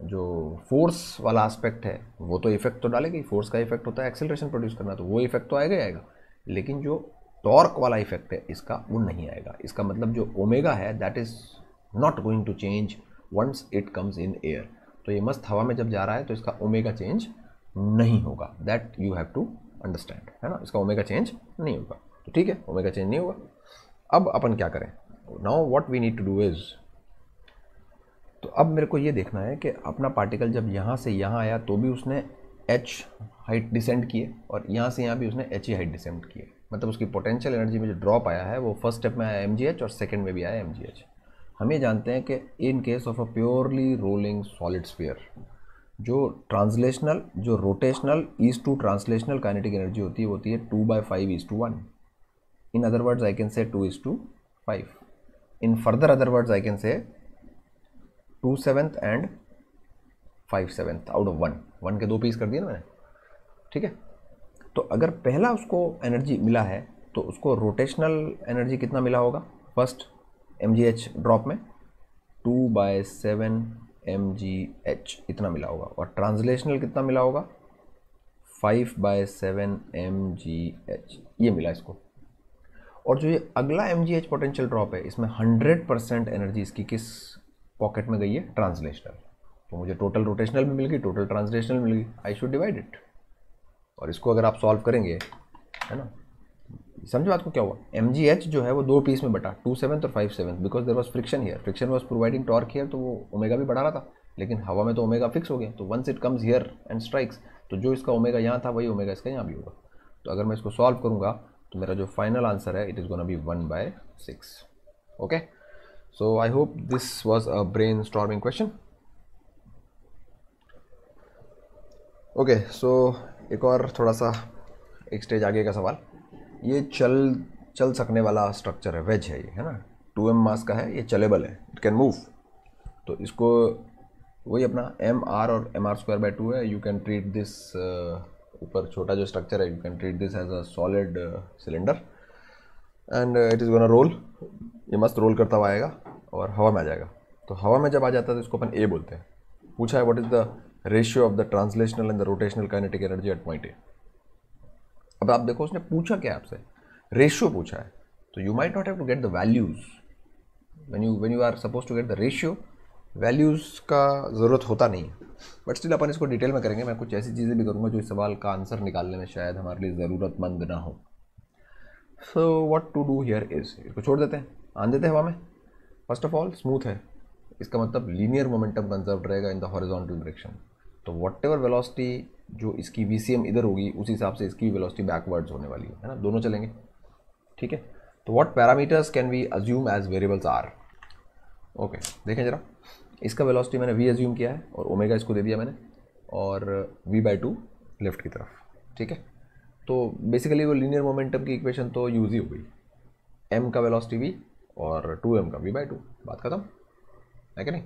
जो फोर्स वाला एस्पेक्ट है वो तो इफेक्ट तो डालेगी। फोर्स का इफेक्ट होता है एक्सेलरेशन प्रोड्यूस करना, तो वो इफेक्ट तो आएगा ही आएगा, लेकिन जो टॉर्क वाला इफेक्ट है इसका वो नहीं आएगा। इसका मतलब जो ओमेगा है that is not going to change once it comes in air. तो ये मस्त हवा में जब जा रहा है तो इसका ओमेगा चेंज नहीं होगा, that you have to understand, है ना। इसका ओमेगा चेंज नहीं होगा, तो ठीक है, ओमेगा चेंज नहीं होगा। अब अपन क्या करें, now what we need to do is, तो अब मेरे को ये देखना है कि अपना पार्टिकल जब यहाँ से यहाँ आया तो भी उसने h हाइट डिसेंड किए, और यहाँ से यहाँ भी उसने h ही हाइट डिसेंड किए। मतलब उसकी पोटेंशियल एनर्जी में जो ड्रॉप आया है वो फर्स्ट स्टेप में आया mgh और सेकंड में भी आया mgh। हम ये जानते हैं कि in case of a purely rolling solid sphere, जो ट्रांसलेशनल जो rotational is to translational kinetic energy होती है 2/5:1। In other words I can say 2:5। In further other words I can say 2/7 and 5/7 out of 1 के 2 piece कर दिए ना मैंने, ठीक है। तो अगर पहला उसको एनर्जी मिला है तो उसको रोटेशनल एनर्जी कितना मिला होगा, फर्स्ट mgh ड्रॉप में 2/7 mgh इतना मिला होगा, और ट्रांसलेशनल कितना मिला होगा 5/7 mgh ये मिला इसको। और जो ये अगला mgh पोटेंशियल ड्रॉप है इसमें 100% एनर्जी इसकी किस पॉकेट में गई है, ट्रांसलेशनल। तो मुझे टोटल रोटेशनल भी मिल गई, टोटल ट्रांसलेशनल मिल गई, आई शुड डिवाइड इट। और इसको अगर आप सॉल्व करेंगे, है ना, समझो बात को क्या हुआ, mgh जो है वो 2 पीस में बटा 2/7 और 5/7, because there was friction here, friction was providing torque here, तो वो ओमेगा भी बढ़ा रहा था, लेकिन हवा में तो ओमेगा फिक्स हो गया। तो once it comes here and strikes, तो जो इसका ओमेगा यहाँ था वही ओमेगा इसका यहाँ भी होगा। तो अगर मैं इसको सॉल्व करूँगा तो मेरा जो फाइनल आंसर है it is gonna be 1/6। Okay, so I hope this was a brainstorming question. Okay, so एक और थोड़ा सा एक स्टेज आगे का सवाल, ये चल सकने वाला स्ट्रक्चर है, वेज है ये, है ना, 2m मास का है, ये चलेबल है, इट कैन मूव। तो इसको वही अपना एम आर और एम आर स्क्वायर बाई 2 है. यू कैन ट्रीट दिस, ऊपर छोटा जो स्ट्रक्चर है, you can treat this as a solid cylinder and it is gonna roll. ये मस्त रोल करता हुआ आएगा और हवा में आ जाएगा. तो हवा में जब आ जाता है तो इसको अपन ए बोलते हैं. पूछा है what is the ratio of the translational and the rotational kinetic energy eight point A. अब आप देखो उसने पूछा क्या आपसे, रेशियो पूछा है. तो you might not have to get the values when you are supposed to get the ratio. Values का ज़रूरत होता नहीं है, बट स्टिल अपन इसको डिटेल में करेंगे. मैं कुछ ऐसी चीज़ें भी करूँगा जो इस सवाल का आंसर निकालने में शायद हमारे लिए ज़रूरतमंद ना हो. So what to do here is, इसको छोड़ देते हैं, आन देते हैं हवा में. फर्स्ट ऑफ ऑल स्मूथ है, इसका मतलब लीनियर मोमेंटम कंजर्व रहेगा इन द हॉरिजॉन्टल डायरेक्शन. तो वॉट एवर वेलोसिटी जो इसकी VCM इधर होगी उस हिसाब से इसकी वेलोसिटी बैकवर्ड्स होने वाली है ना, दोनों चलेंगे. ठीक है. तो what parameters can we assume as variables are. Okay, देखें जरा, इसका वेलोसिटी मैंने v अज्यूम किया है और ओमेगा इसको दे दिया मैंने, और v/2 लेफ्ट की तरफ. ठीक है. तो बेसिकली वो लीनियर मोमेंटम की इक्वेशन तो यूज ही हो गई. m का वेलोसिटी v और 2m का v/2, बात खत्म है कि नहीं.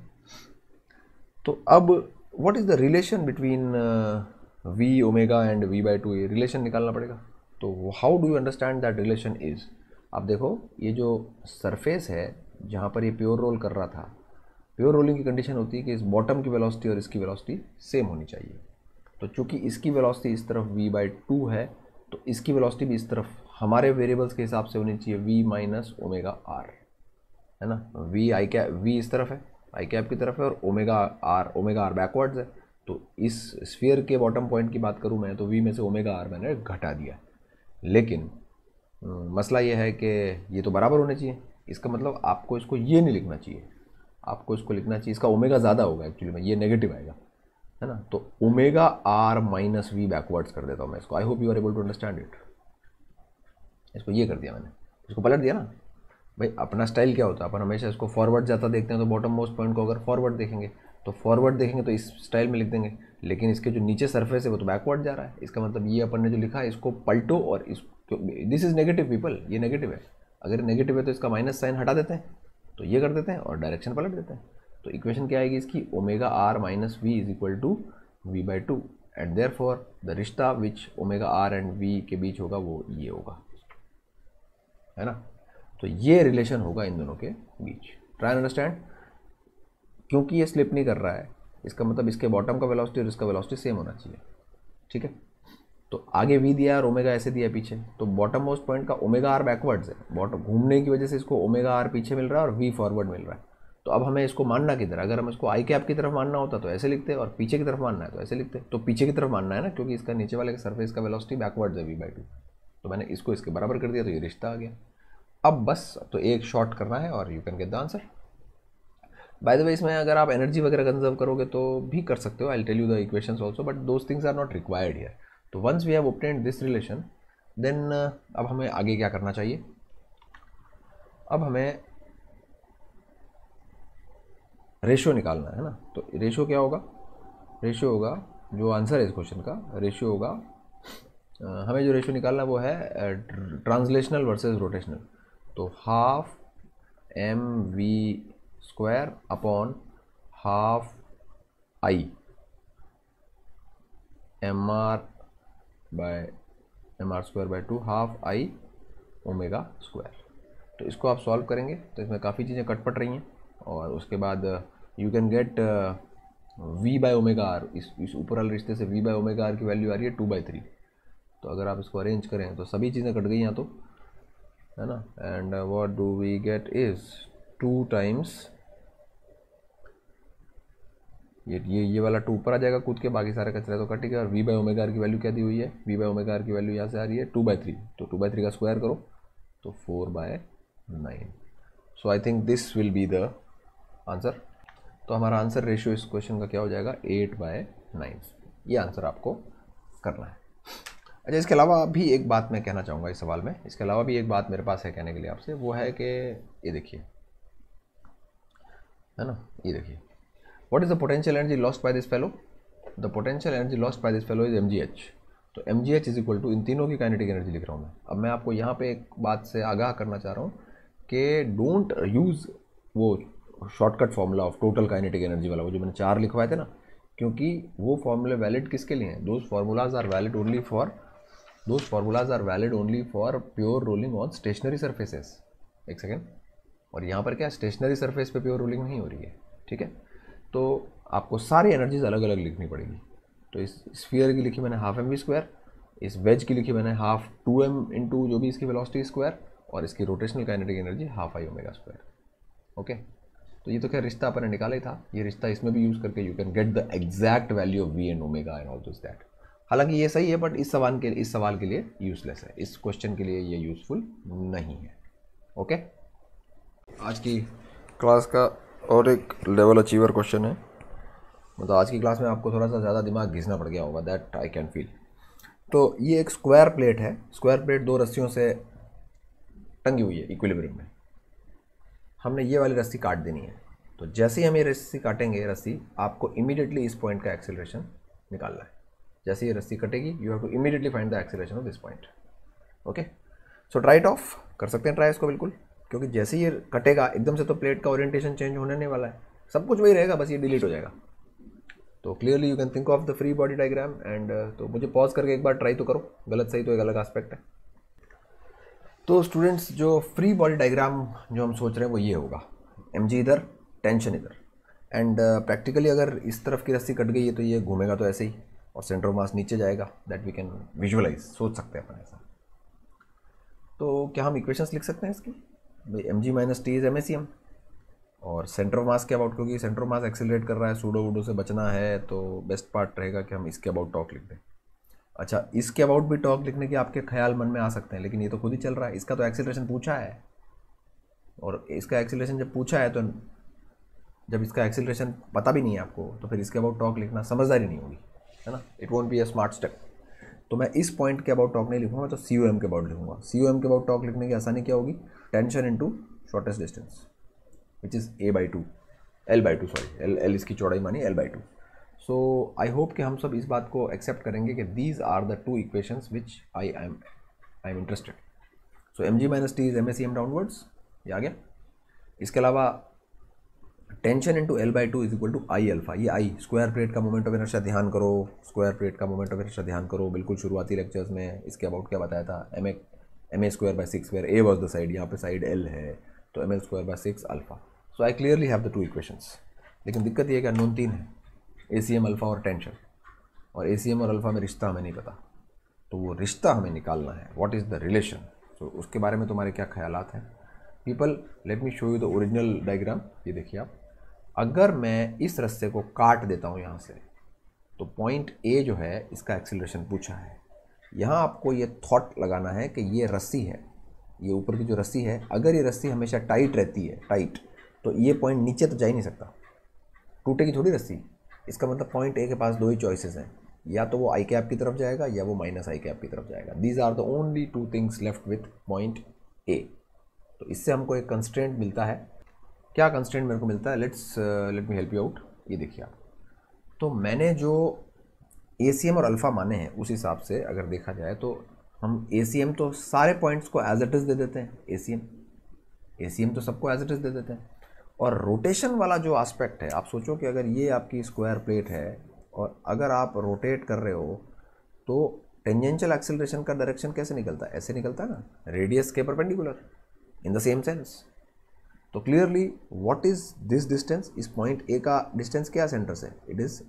तो अब what is the relation between v omega and v/2, ये रिलेशन निकालना पड़ेगा. तो how do you understand that relation is. आप देखो ये जो सरफेस है जहाँ पर ये प्योर रोल कर रहा था, प्योर रोलिंग की कंडीशन होती है कि इस बॉटम की वेलोसिटी और इसकी वेलोसिटी सेम होनी चाहिए. तो चूंकि इसकी वेलोसिटी इस तरफ v/2 है तो इसकी वेलोसिटी भी इस तरफ हमारे वेरिएबल्स के हिसाब से होनी चाहिए v माइनस ओमेगा आर, है ना. v इस तरफ है, आई कैप की तरफ है, और ओमेगा आर बैकवर्ड्स है. तो इस स्फीयर के बॉटम पॉइंट की बात करूँ मैं तो v में से ओमेगा आर मैंने घटा दिया. लेकिन मसला ये है कि ये तो बराबर होने चाहिए. इसका मतलब आपको इसको ये नहीं लिखना चाहिए, आपको इसको लिखना चाहिए, इसका ओमेगा ज़्यादा होगा एक्चुअली में, ये नेगेटिव आएगा, है ना. तो omega r minus v backwards कर देता हूँ मैं इसको. I hope you are able to understand it. इसको ये कर दिया मैंने, इसको पलट दिया ना. भाई अपना स्टाइल क्या होता है, अपन हमेशा इसको फॉरवर्ड जाता देखते हैं. तो बॉटम मोस्ट पॉइंट को अगर फॉरवर्ड देखेंगे तो फॉरवर्ड देखेंगे तो इस स्टाइल में लिख देंगे, लेकिन इसके जो नीचे सरफेस है वो तो बैकवर्ड जा रहा है. इसका मतलब ये अपन ने जो लिखा है इसको पलटो, और इसको, दिस इज़ नेगेटिव पीपल, ये नेगेटिव है. अगर नेगेटिव है तो इसका माइनस साइन हटा देते हैं, तो ये कर देते हैं और डायरेक्शन पलट देते हैं. तो इक्वेशन क्या आएगी इसकी, omega r minus v is equal to v/2. And therefore the रिश्ता which omega r and v के बीच होगा वो ये होगा, है ना. तो ये रिलेशन होगा इन दोनों के बीच. Try understand. क्योंकि ये स्लिप नहीं कर रहा है, इसका मतलब इसके बॉटम का वेलोसिटी और इसका वेलोसिटी सेम होना चाहिए. ठीक है. तो आगे v दिया और ओमेगा ऐसे दिया पीछे, तो बॉटम मोस्ट पॉइंट का ओमेगा आर बैकवर्ड्स है, बॉटम घूमने की वजह से इसको ओमेगा आर पीछे मिल रहा है और v फॉरवर्ड मिल रहा है. तो अब हमें इसको मानना किधर, अगर हम इसको आई कैप की तरफ मानना होता तो ऐसे लिखते, और पीछे की तरफ मानना है तो ऐसे लिखते. तो पीछे की तरफ मानना है ना, क्योंकि इसका नीचे वाले सरफेस का वेलोसिटी बैकवर्ड्स है v/2. तो मैंने इसको इसके बराबर कर दिया, तो ये रिश्ता आ गया. अब बस तो एक शॉर्ट करना है और you can get the answer. Bye the वे इसमें अगर आप एनर्जी वगैरह कंजर्व करोगे तो भी कर सकते हो. I will tell you the equations also, but those things are not required here. तो once we have obtained this relation, then अब हमें आगे क्या करना चाहिए. अब हमें रेशियो निकालना है ना. तो रेशियो क्या होगा, रेशियो होगा जो आंसर है इस क्वेश्चन का, रेशियो होगा हमें जो रेशियो निकालना वो है ट्रांसलेशनल वर्सेस रोटेशनल. तो half mv square upon half I mr by mr square by 2 half I omega square. तो इसको आप सॉल्व करेंगे तो इसमें काफ़ी चीज़ें कटपट रही हैं, और उसके बाद you can get v by omega r. इस ऊपर वाले रिश्ते से v बाय ओमेगा आर की वैल्यू आ रही है 2/3. तो अगर आप इसको अरेंज करें तो सभी चीज़ें कट गई यहाँ, तो है ना. And what do we get is 2 times ये वाला 2 ऊपर आ जाएगा कूद के, बाकी सारे कचरे तो कट गए. और v बाय ओमेगा आर की वैल्यू क्या दी हुई है, v बाय ओमेगा आर की वैल्यू यहाँ से आ रही है 2/3. तो 2/3 का स्क्वायर करो तो 4/9. So I think this will be the answer. तो हमारा आंसर रेशियो इस क्वेश्चन का क्या हो जाएगा, 8/9. ये आंसर आपको करना है. अच्छा, इसके अलावा भी एक बात मैं कहना चाहूँगा इस सवाल में, इसके अलावा भी एक बात मेरे पास है कहने के लिए आपसे, वो है कि ये देखिए, है ना, ये देखिए, what is the potential energy lost by this fellow. The potential energy lost by this fellow is mgh. तो mgh इज इक्वल टू, इन तीनों की काइनेटिक एनर्जी लिख रहा हूँ मैं. अब मैं आपको यहाँ पे एक बात से आगाह करना चाह रहा हूँ कि डोंट यूज़ वो shortcut formula of total kinetic energy वाला, वो जो मैंने 4 लिखवाए थे ना, क्योंकि वो फॉर्मूले वैलिड किसके लिए हैं? Those formulas are valid only for pure rolling on stationary surfaces. एक सेकेंड, और यहाँ पर क्या स्टेशनरी सरफेस पे प्योर रोलिंग नहीं हो रही है, ठीक है। तो आपको सारी एनर्जीज अलग अलग लिखनी पड़ेगी। तो इस स्फीयर की लिखी मैंने हाफ mv², इस वेज की लिखी मैंने हाफ 2m इंटू जो भी इसकी वेलोसिटी स्क्वायर, और इसकी rotational kinetic energy half i⍵²। Okay, तो ये तो क्या रिश्ता अपन ने निकाला ही था, ये रिश्ता इसमें भी यूज़ करके you can get the exact value of v and omega and all this that. हालांकि ये सही है, बट इस सवाल के लिए यूजलेस है, इस क्वेश्चन के लिए ये यूजफुल नहीं है। ओके, आज की क्लास का और एक लेवल अचीवर क्वेश्चन है, मतलब आज की क्लास में आपको थोड़ा सा ज़्यादा दिमाग घिसना पड़ गया होगा, दैट आई कैन फील। तो ये एक स्क्वायर प्लेट है, स्क्वायर प्लेट 2 रस्सियों से टंगी हुई है इक्विलिब्रियम में। हमने ये वाली रस्सी काट देनी है, तो जैसे ही हम ये रस्सी काटेंगे, रस्सी आपको इमीडिएटली इस पॉइंट का एक्सेलरेशन निकालना है। जैसे ये रस्सी कटेगी, you have to immediately find the acceleration of this point. Okay, so try it off, कर सकते हैं ट्राई इसको बिल्कुल, क्योंकि जैसे ये कटेगा एकदम से तो प्लेट का ओरिएंटेशन चेंज होने नहीं वाला है, सब कुछ वही रहेगा, बस ये डिलीट हो जाएगा। तो clearly you can think of the free body diagram and तो मुझे पॉज करके एक बार ट्राई तो करो, गलत सही तो एक अलग एस्पेक्ट है। तो स्टूडेंट्स, जो फ्री बॉडी डायग्राम जो हम सोच रहे हैं वो ये होगा, mg इधर, टेंशन इधर, एंड प्रैक्टिकली अगर इस तरफ की रस्सी कट गई है तो ये घूमेगा तो ऐसे ही, और सेंटर ऑफ मास नीचे जाएगा, दैट वी कैन विजुअलाइज, सोच सकते हैं अपन ऐसा। तो क्या हम इक्वेशंस लिख सकते हैं इसकी? भाई mg - t इज MACM, और सेंटर ऑफ मास के अबाउट, क्योंकि सेंटर ऑफ मास एक्सेलरेट कर रहा है, सूडो वूडो से बचना है, तो बेस्ट पार्ट रहेगा कि हम इसके अबाउट टॉक लिख दें। अच्छा, इसके अबाउट भी टॉक लिखने के आपके ख्याल मन में आ सकते हैं, लेकिन ये तो खुद ही चल रहा है, इसका तो एक्सेलरेशन पूछा है, और इसका एक्सेलरेशन जब पूछा है, तो जब इसका एक्सेलरेशन पता भी नहीं है आपको, तो फिर इसके अबाउट टॉक लिखना समझदारी नहीं होगी, है ना, it won't be a smart step. तो मैं इस पॉइंट के अबाउट टॉक नहीं लिखूंगा, तो COM के अबाउट लिखूंगा। COM के अबाउट टॉक लिखने की आसानी क्या होगी? Tension into shortest distance which is L/2 sorry, L इसकी चौड़ाई मानी L/2। सो आई होप कि हम सब इस बात को एक्सेप्ट करेंगे कि these are the 2 equations which I am interested. So mg - t is MACM downwards, ये आ गया। इसके अलावा tension into L/2 is equal to I alpha, ये I स्क्वायर प्लेट का मोमेंट ऑफ इनर्शिया ध्यान करो, स्क्वायर प्लेट का मोमेंट ऑफ इनर्शिया ध्यान करो, बिल्कुल शुरुआती लेक्चर्स में इसके अबाउट क्या बताया था, ma²/6, A was the side, यहाँ पे साइड L है, तो ml²/6 alpha. So I clearly have the 2 equations, लेकिन दिक्कत ये है कि अननोन 3 है, ACM, अल्फा और टेंशन, और ACM और अल्फा में रिश्ता हमें नहीं पता, तो वो रिश्ता हमें निकालना है, व्हाट इज़ द रिलेशन। तो उसके बारे में तुम्हारे क्या ख्यालात हैं people? Let me show you the original diagram. ये देखिए आप, अगर मैं इस रस्ते को काट देता हूँ यहाँ से, तो पॉइंट A जो है, इसका एक्सीलरेशन पूछा है। यहाँ आपको ये थॉट लगाना है कि ये रस्सी है, ये ऊपर की जो रस्सी है, अगर ये रस्सी हमेशा टाइट रहती है, टाइट, तो ये पॉइंट नीचे तो जा ही नहीं सकता, टूटेगी थोड़ी रस्सी। इसका मतलब पॉइंट A के पास 2 ही चॉइसेस हैं, या तो वो I कैप की तरफ जाएगा या वो -I कैप की तरफ जाएगा। These are the only 2 things left with point A। तो इससे हमको एक कंस्ट्रेंट मिलता है। क्या कंस्ट्रेंट मेरे को मिलता है? Let me help you out. ये देखिए आप, तो मैंने जो ACM और अल्फ़ा माने हैं, उस हिसाब से अगर देखा जाए तो हम ACM तो सारे पॉइंट्स को एज इट इज़ दे देते हैं, ACM तो सबको एज इट इज़ दे देते हैं। और रोटेशन वाला जो एस्पेक्ट है, आप सोचो कि अगर ये आपकी स्क्वायर प्लेट है और अगर आप रोटेट कर रहे हो, तो टेंजेंशियल एक्सेलरेशन का डायरेक्शन कैसे निकलता है? ऐसे निकलता है ना, रेडियस के perpendicular, in the same sense. तो clearly what is this distance? इस पॉइंट A का डिस्टेंस क्या सेंटर से? It is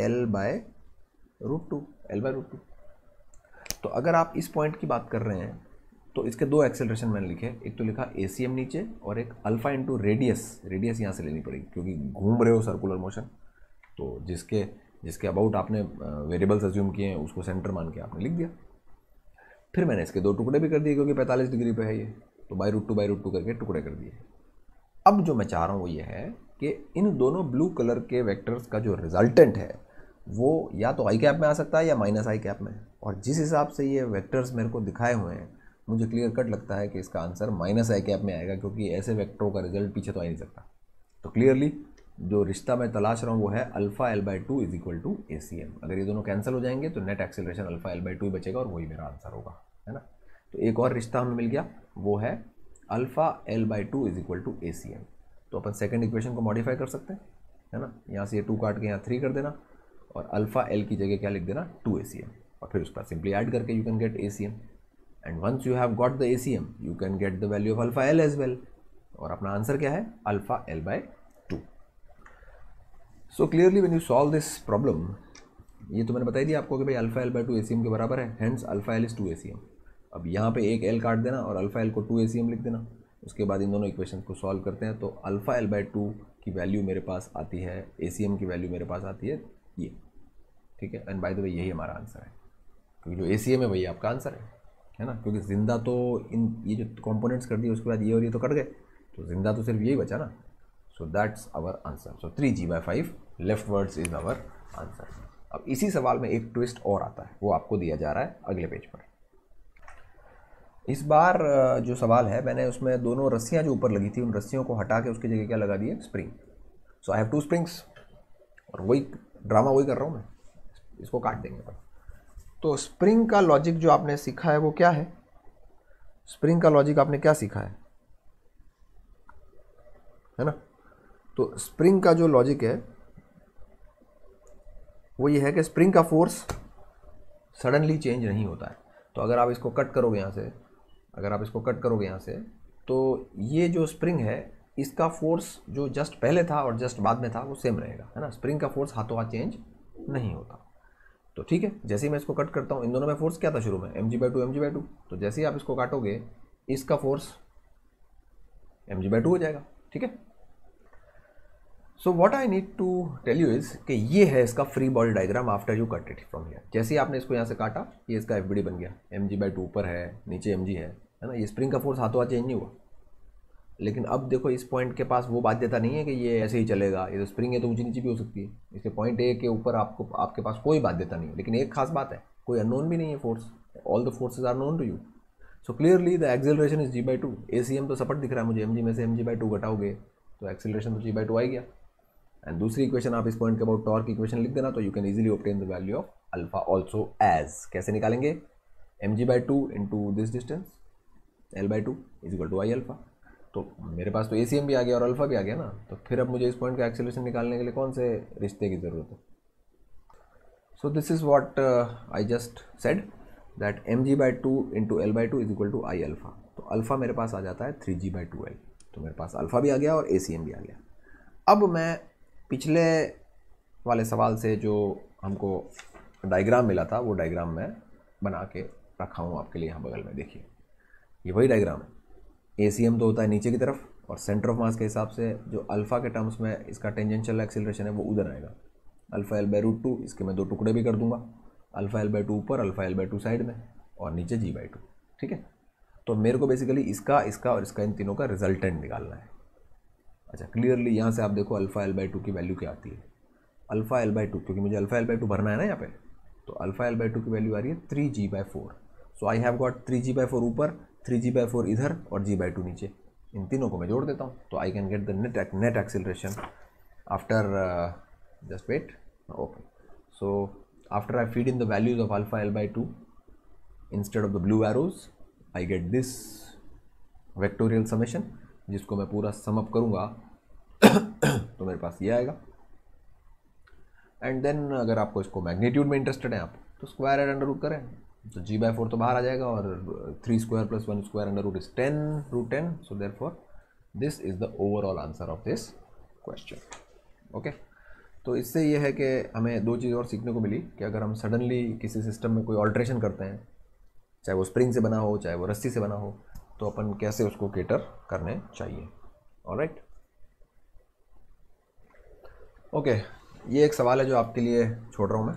L/√2। तो अगर आप इस पॉइंट की बात कर रहे हैं, तो इसके 2 एक्सेलरेशन मैंने लिखे, एक तो लिखा ACM नीचे, और एक अल्फा इंटू रेडियस यहाँ से लेनी पड़ेगी, क्योंकि घूम रहे हो सर्कुलर मोशन, तो जिसके अबाउट आपने वेरिएबल्स अज्यूम किए हैं, उसको सेंटर मान के आपने लिख दिया। फिर मैंने इसके 2 टुकड़े भी कर दिए, क्योंकि 45 डिग्री पे है ये, तो /√2 करके टुकड़े कर दिए। अब जो मैं चाह रहा हूँ वो ये है कि इन दोनों ब्लू कलर के वेक्टर्स का जो रिजल्टेंट है, वो या तो I कैप में आ सकता है या -I कैप में, और जिस हिसाब से ये वेक्टर्स मेरे को दिखाए हुए हैं, मुझे क्लियर कट लगता है कि इसका आंसर -I कैप में आएगा, क्योंकि ऐसे वेक्टरों का रिजल्ट पीछे तो आ ही नहीं सकता। तो क्लियरली जो रिश्ता मैं तलाश रहा हूँ वो है alpha L/2 is equal to ACM। अगर ये दोनों कैंसिल हो जाएंगे तो नेट एक्सेलरेशन अल्फा L/2 बचेगा, और वही मेरा आंसर होगा, है ना। तो एक और रिश्ता हमें मिल गया, वो है alpha L/2 is equal to ACM। तो अपन सेकंड इक्वेशन को मॉडिफाई कर सकते हैं, है ना। यहाँ से ये 2 काट के यहाँ 3 कर देना और अल्फा एल की जगह क्या लिख देना 2ACM, और फिर उसका सिंपली ऐड करके you can get ACM, and once you have got the ACM you can get the value of alpha l as well, और अपना आंसर क्या है alpha l by 2। So clearly when you solve this problem, ये तो मैंने बताई दिया आपको कि भाई अल्फा एल बाय 2 ACM के बराबर है, hence alpha L is 2ACM। अब यहाँ पे एक एल काट देना और अल्फा एल को 2ACM लिख देना। उसके बाद इन दोनों इक्वेशन को सॉल्व करते हैं, तो अल्फा एल बाय 2 की वैल्यू मेरे पास आती है, ACM की वैल्यू मेरे पास आती है ये, ठीक है। एंड बाय द वे यही हमारा आंसर है, क्योंकि जो ACM है वही आपका आंसर है ना। क्योंकि जिंदा तो इन ये जो कंपोनेंट्स कर दिए उसके बाद ये और ये तो कट गए, तो जिंदा तो सिर्फ यही बचा ना। So that's our answer. So 3g/5 leftwards is our answer. अब इसी सवाल में एक ट्विस्ट और आता है, वो आपको दिया जा रहा है अगले पेज पर। इस बार जो सवाल है, मैंने उसमें दोनों रस्सियाँ जो ऊपर लगी थी उन रस्सियों को हटा के उसकी जगह क्या लगा दिए spring. So I have 2 springs, और वही ड्रामा वही कर रहा हूँ मैं, इसको काट देंगे अपन। तो स्प्रिंग का लॉजिक जो आपने सीखा है वो क्या है, स्प्रिंग का लॉजिक आपने क्या सीखा है ना। तो स्प्रिंग का जो लॉजिक है वो ये है कि स्प्रिंग का फोर्स सडनली चेंज नहीं होता है। तो अगर आप इसको कट करोगे यहाँ से, अगर आप इसको कट करोगे यहाँ से, तो ये जो स्प्रिंग है इसका फोर्स जो जस्ट पहले था और जस्ट बाद में था वो सेम रहेगा, है ना। स्प्रिंग का फोर्स हाथों हाथ चेंज नहीं होता। तो ठीक है, जैसे ही मैं इसको कट करता हूँ, इन दोनों में फोर्स क्या था शुरू में mg/2 mg/2, तो जैसे ही आप इसको काटोगे इसका फोर्स mg/2 हो जाएगा, ठीक है। So what I need to tell you is कि ये है इसका free body diagram after you cut it from here. जैसे ही आपने इसको यहाँ से काटा, ये इसका FBD बन गया, mg/2 ऊपर है, नीचे mg है ना। ये स्प्रिंग का फोर्स हाथों हाथ चेंज नहीं हुआ। लेकिन अब देखो इस पॉइंट के पास वो बाध्यता नहीं है कि ये ऐसे ही चलेगा, ये तो स्प्रिंग है तो ऊंची नीचे भी हो सकती है। इसके पॉइंट A के ऊपर आपके पास कोई बाध्यता नहीं है। लेकिन एक खास बात है, कोई अननोन भी नहीं है force, all the forces are known to you. So clearly the acceleration is g/2। ACM तो सपट दिख रहा है मुझे, mg में से mg/2 घटाओगे तो एक्सेलरेशन तो g/2 आ गया। एंड दूसरी इक्वेशन आप इस पॉइंट के अबाउट टॉर्क इक्वेशन लिख देना, तो you can easily obtain the value of alpha also as, कैसे निकालेंगे, mg/2 into this distance l/2 is equal to I alpha. तो मेरे पास तो ACM भी आ गया और अल्फा भी आ गया ना। तो फिर अब मुझे इस पॉइंट का एक्सेलरेशन निकालने के लिए कौन से रिश्ते की ज़रूरत है। So this is what I just said, that mg/2 into l/2 is equal to I alpha. तो अल्फा मेरे पास आ जाता है 3g/2l। तो मेरे पास अल्फा भी आ गया और ACM भी आ गया। अब मैं पिछले वाले सवाल से जो हमको डायग्राम मिला था वो डायग्राम मैं बना के रखा हूँ आपके लिए यहाँ बगल में। देखिए ये वही डायग्राम है। ACM तो होता है नीचे की तरफ, और सेंटर ऑफ मास के हिसाब से जो अल्फा के टर्म्स में इसका टेंजेंशियल एक्सीलरेशन है वो उधर आएगा। अल्फा l/2, इसके मैं 2 टुकड़े भी कर दूंगा, अल्फा l/2 ऊपर, अल्फा l/2 साइड में, और नीचे g/2, ठीक है। तो मेरे को बेसिकली इसका और इसका इन तीनों का रिजल्टेंट निकालना है। अच्छा क्लियरली यहाँ से आप देखो अल्फा l/2 की वैल्यू क्या आती है। अल्फा l/2, क्योंकि मुझे अल्फा l/2 भरना है ना यहाँ पे, तो अल्फा l/2 की वैल्यू आ रही है 3g/4। So I have got 3g/4 ऊपर, 3g/4 इधर और g/2 नीचे। इन तीनों को मैं जोड़ देता हूँ, तो I can get the net acceleration after just wait. Okay, so after I feed in the values of alpha l/2 instead of the blue arrows, I get this vectorial summation, जिसको मैं पूरा सम अप करूँगा तो मेरे पास ये आएगा। And then अगर आपको इसको मैग्नीट्यूड में इंटरेस्टेड है आप, तो स्क्वायर एंड अंडर रूट करें, तो g/4 तो बाहर आ जाएगा, और 3 square plus 1 square under root is 10√10। So therefore this is the overall answer of this question. Okay, तो इससे ये है कि हमें 2 चीज़ और सीखने को मिली कि अगर हम सडनली किसी सिस्टम में कोई ऑल्ट्रेशन करते हैं, चाहे वो स्प्रिंग से बना हो चाहे वो रस्सी से बना हो, तो अपन कैसे उसको केटर करने चाहिए। ऑलराइट, ओके, ये एक सवाल है जो आपके लिए छोड़ रहा हूँ मैं,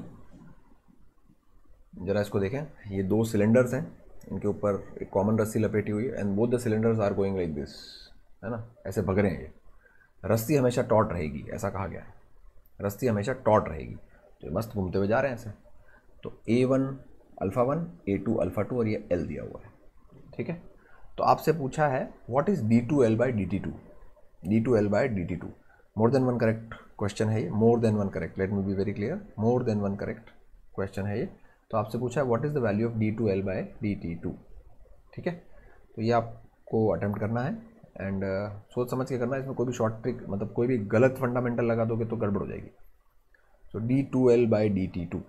जरा इसको देखें। ये 2 सिलेंडर्स हैं, इनके ऊपर एक कॉमन रस्सी लपेटी हुई है, and both the cylinders are going like this, है ना, ऐसे भग रहे हैं। ये रस्सी हमेशा टॉट रहेगी, ऐसा कहा गया है, रस्सी हमेशा टॉट रहेगी। तो ये मस्त घूमते हुए जा रहे हैं ऐसे। तो A1 अल्फा 1, A2 अल्फा 2, और ये L दिया हुआ है, ठीक है। तो आपसे पूछा है what is d2l/dt2, d2l/dt2। More than one correct question है ये, more than one correct, let me be very clear, more than one correct question है ये। तो आपसे पूछा है what is the value of d2l/dt2, ठीक है। तो ये आपको अटेम्प्ट करना है, एंड सोच समझ के करना, इसमें कोई भी शॉर्ट ट्रिक मतलब कोई भी गलत फंडामेंटल लगा दोगे तो गड़बड़ हो जाएगी। सो d2l/dt2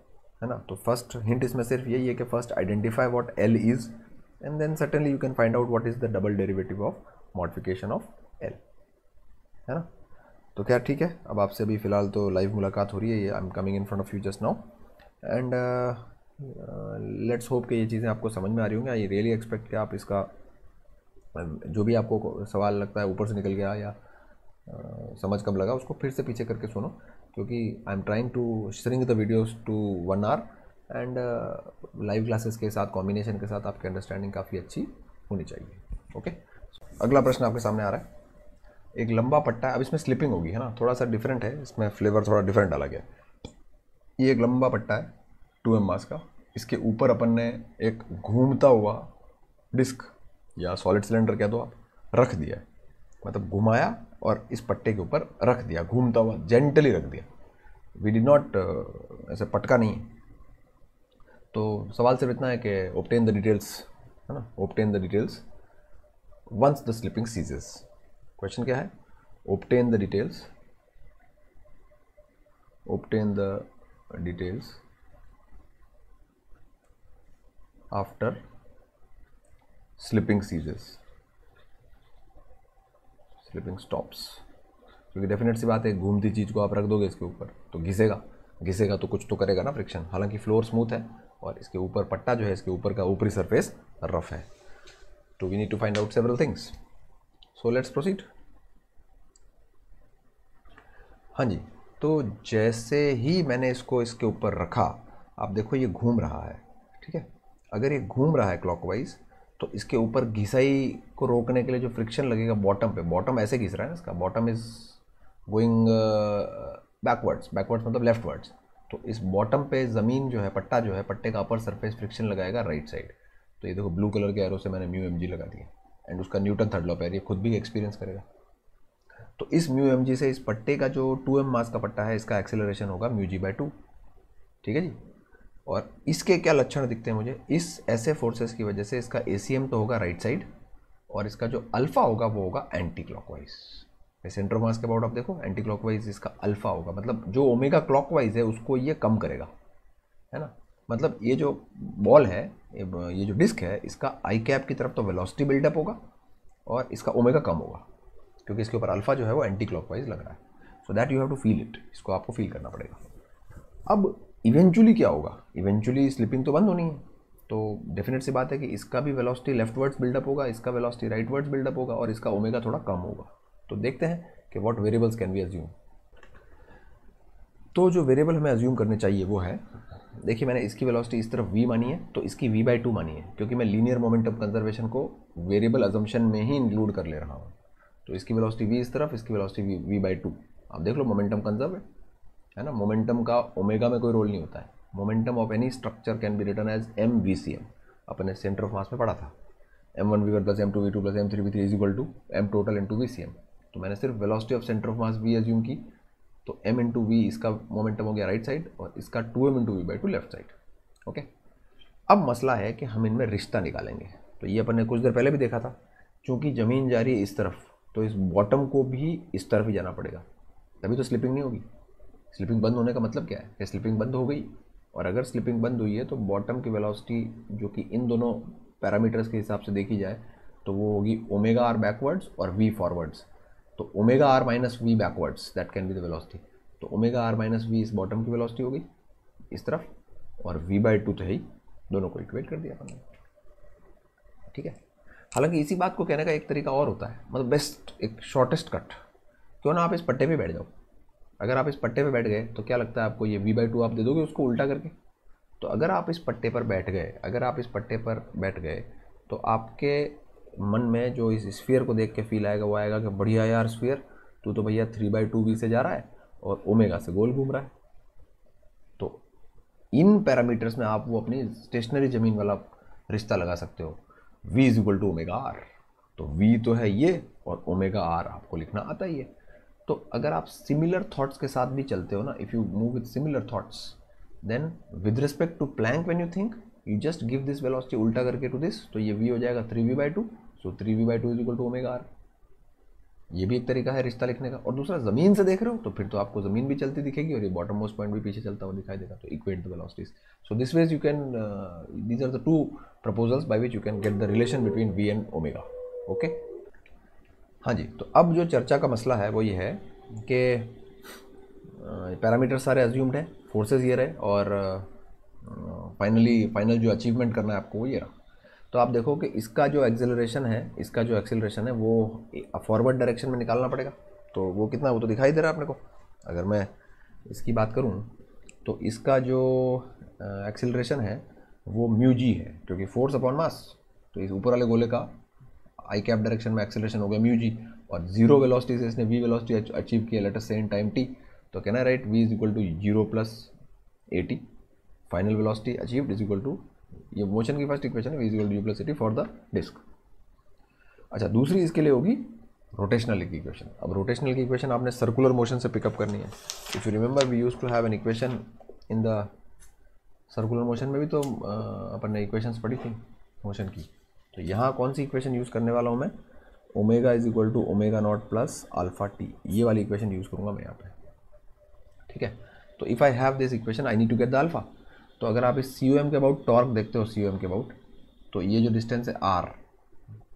है ना। तो फर्स्ट हिंट इसमें सिर्फ यही है कि first identify what l is and then certainly you can find out what is the double derivative of modification of l, है ना। तो क्या ठीक है, अब आपसे अभी फ़िलहाल तो लाइव मुलाकात हो रही है, ये I am coming in front of you just now and let's hope कि ये चीज़ें आपको समझ में आ रही होंगी। आई रियली एक्सपेक्ट कि आप इसका जो भी आपको सवाल लगता है ऊपर से निकल गया या समझ कम लगा उसको फिर से पीछे करके सुनो, क्योंकि I am trying to shrink the videos to 1 hour and live classes के साथ कॉम्बिनेशन के साथ आपकी अंडरस्टैंडिंग काफ़ी अच्छी होनी चाहिए। ओके, अगला प्रश्न आपके सामने आ रहा है। एक लंबा पट्टा है, अब इसमें स्लिपिंग होगी है ना, थोड़ा सा डिफरेंट है, इसमें फ्लेवर थोड़ा डिफरेंट डाला गया है। ये एक लंबा पट्टा है 2m मास का, इसके ऊपर अपन ने एक घूमता हुआ डिस्क या सॉलिड सिलेंडर कह दो आप रख दिया है, मतलब घुमाया और इस पट्टे के ऊपर रख दिया, घूमता हुआ जेंटली रख दिया, वी डिड नॉट ऐसे पटका नहीं। तो सवाल सिर्फ इतना है कि ऑब्टेन द डिटेल्स, है ना, obtain the details once the slipping ceases. Question क्या है, obtain the details, obtain the details after slipping ceases, slipping stops. क्योंकि डेफिनेट सी बात है, घूमती चीज़ को आप रख दोगे इसके ऊपर तो घिसेगा, घिसेगा तो कुछ तो करेगा ना, फ्रिक्शन। हालांकि फ्लोर स्मूथ है और इसके ऊपर पट्टा जो है, इसके ऊपर का ऊपरी सरफेस रफ है। तो we need to find out several things, so let's proceed. हाँ जी, तो जैसे ही मैंने इसको इसके ऊपर रखा, आप देखो ये घूम रहा है, ठीक है। अगर ये घूम रहा है क्लॉकवाइज तो इसके ऊपर घिसाई को रोकने के लिए जो फ्रिक्शन लगेगा बॉटम पे, बॉटम ऐसे घिस रहा है ना, इसका bottom is going backwards, backwards मतलब लेफ्टवर्ड्स। तो इस बॉटम पे ज़मीन जो है, पट्टा जो है, पट्टे का अपर सरफेस फ्रिक्शन लगाएगा राइट साइड। तो ये देखो ब्लू कलर के एरो से मैंने μmg लगा दिया एंड उसका न्यूटन थर्ड लॉ पे ये खुद भी एक्सपीरियंस करेगा। तो इस μmg से इस पट्टे का जो 2m मास का पट्टा है, इसका एक्सेलरेशन होगा μg/2, ठीक है जी। और इसके क्या लक्षण दिखते हैं मुझे, इस ऐसे फोर्सेस की वजह से इसका ACM तो होगा राइट साइड और इसका जो अल्फा होगा वो होगा एंटी क्लॉकवाइज। सेंटर ऑफ मास के अबाउट आप देखो, एंटी क्लॉकवाइज इसका अल्फा होगा, मतलब जो ओमेगा क्लॉकवाइज है उसको ये कम करेगा, है ना। मतलब ये जो बॉल है, ये जो डिस्क है, इसका आई कैप की तरफ तो वेलोसिटी बिल्डअप होगा और इसका ओमेगा कम होगा, क्योंकि इसके ऊपर अल्फा जो है वो एंटी क्लॉकवाइज लग रहा है। So that you have to feel it, इसको आपको फील करना पड़ेगा। अब इवेंचुअली क्या होगा, इवेंचुअली स्लिपिंग तो बंद होनी है, तो डेफिनेट सी बात है कि इसका भी वेलोसिटी लेफ्टवर्ड्स बिल्डअप होगा, इसका वेलोसिटी राइटवर्ड्स बिल्डअप होगा और इसका ओमेगा थोड़ा कम होगा। तो देखते हैं कि what variables can we assume. तो जो वेरिएबल हमें अज्यूम करने चाहिए वो है, देखिए मैंने इसकी वेलोसिटी इस तरफ v मानी है तो इसकी v/2 मानी है, क्योंकि मैं लीनियर मोमेंटम कंजर्वेशन को वेरिएबल अजम्पशन में ही इंक्लूड कर ले रहा हूँ। तो इसकी वेलोसिटी v इस तरफ, इसकी वेलोसिटी v/2। आप देख लो मोमेंटम कंजर्व है ना, मोमेंटम का ओमेगा में कोई रोल नहीं होता है। Momentum of any structure can be written as mvcm, अपने सेंटर ऑफ मास में पढ़ा था, m1v1 plus m2v2 plus m3v3 is equal to m total into vcm। तो मैंने सिर्फ velocity of centre of mass v assume की, तो m into v इसका मोमेंटम हो गया राइट साइड और इसका 2m into v/2 left side. Okay, अब मसला है कि हम इनमें रिश्ता निकालेंगे। तो ये अपन ने कुछ देर पहले भी देखा था, क्योंकि ज़मीन जा रही है इस तरफ तो इस बॉटम को भी इस तरफ ही जाना पड़ेगा, तभी तो स्लिपिंग नहीं होगी। स्लिपिंग बंद होने का मतलब क्या है कि स्लिपिंग बंद हो गई, और अगर स्लिपिंग बंद हुई है तो बॉटम की वेलोसिटी जो कि इन दोनों पैरामीटर्स के हिसाब से देखी जाए तो वो होगी ओमेगा आर बैकवर्ड्स और वी फॉरवर्ड्स। तो omega r minus v backwards that can be the velocity. तो ओमेगा आर माइनस वी इस बॉटम की वेलोसिटी हो गई इस तरफ, और v/2 तो है ही, दोनों को इक्वेट कर दिया अपन ने, ठीक है। हालांकि इसी बात को कहने का एक तरीका और होता है, मतलब बेस्ट एक शॉर्टेस्ट कट, क्यों ना आप इस पट्टे पे बैठ जाओ। अगर आप इस पट्टे पे बैठ गए तो क्या लगता है आपको, ये v/2 आप दे दोगे उसको उल्टा करके। तो अगर आप इस पट्टे पर बैठ गए, अगर आप इस पट्टे पर बैठ गए तो आपके मन में जो इस स्फीयर को देख के फील आएगा वो आएगा कि बढ़िया यार स्फीयर, तू तो भैया 3/2v से जा रहा है और ओमेगा से गोल घूम रहा है। तो इन पैरामीटर्स में आप वो अपनी स्टेशनरी ज़मीन वाला रिश्ता लगा सकते हो, v is equal to omega r. तो v तो है ये और ओमेगा आर आपको लिखना आता ही है। तो अगर आप सिमिलर थॉट्स के साथ भी चलते हो ना, if you move with similar thoughts, then with respect to plank when you think, you just give this velocity उल्टा करके टू दिस, तो ये v हो जाएगा 3v/2। So 3v/2 is equal to omega r. ये भी एक तरीका है रिश्ता लिखने का। और दूसरा ज़मीन से देख रहे हो तो फिर तो आपको ज़मीन भी चलती दिखेगी और ये बॉटम मोस्ट पॉइंट भी पीछे चलता हुआ दिखाई देगा। तो equate the velocities. So this ways you can, these are the two proposals by which you can get the relation between v and omega. Okay, हाँ जी। तो अब जो चर्चा का मसला है वो ये है कि पैरामीटर सारे अज्यूम्ड है, फोर्सेस ये रहे, और फाइनल जो अचीवमेंट करना है आपको वो ये रहा। तो आप देखो कि इसका जो एक्सेलरेशन है वो फॉरवर्ड डायरेक्शन में निकालना पड़ेगा। तो वो कितना, वो तो दिखाई दे रहा है अपने को। अगर मैं इसकी बात करूं तो इसका जो एक्सेलरेशन है वो म्यू जी है, क्योंकि फोर्स अपॉन मास। तो इस ऊपर वाले गोले का आई कैप डायरेक्शन में एक्सेलरेशन हो गया म्यू जी, और जीरो वेलोसिटी से इसने वी वेलोसिटी अचीव किया, let us say in time t. तो can I write v is equal to 0 plus a t, final velocity achieved is equal to, ये motion की first equation है, v is equal to u plus a t for the disc. अच्छा, दूसरी इसके लिए होगी rotational की equation. अब रोटेशनल की इक्वेशन आपने सर्कुलर मोशन से पिकअप करनी है। If you remember we use to have an equation in the circular motion में भी तो अपन ने इक्वेशंस पढ़ी थी मोशन की। तो यहाँ कौन सी इक्वेशन यूज़ करने वाला हूँ मैं, omega is equal to omega naught plus alpha t, ये वाली इक्वेशन यूज़ करूँगा मैं यहाँ पे। ठीक है, तो if I have this equation I need to get the alpha. तो अगर आप इस सी यू एम के अबाउट टॉर्क देखते हो, सी यू एम के अबाउट, तो ये जो डिस्टेंस है आर,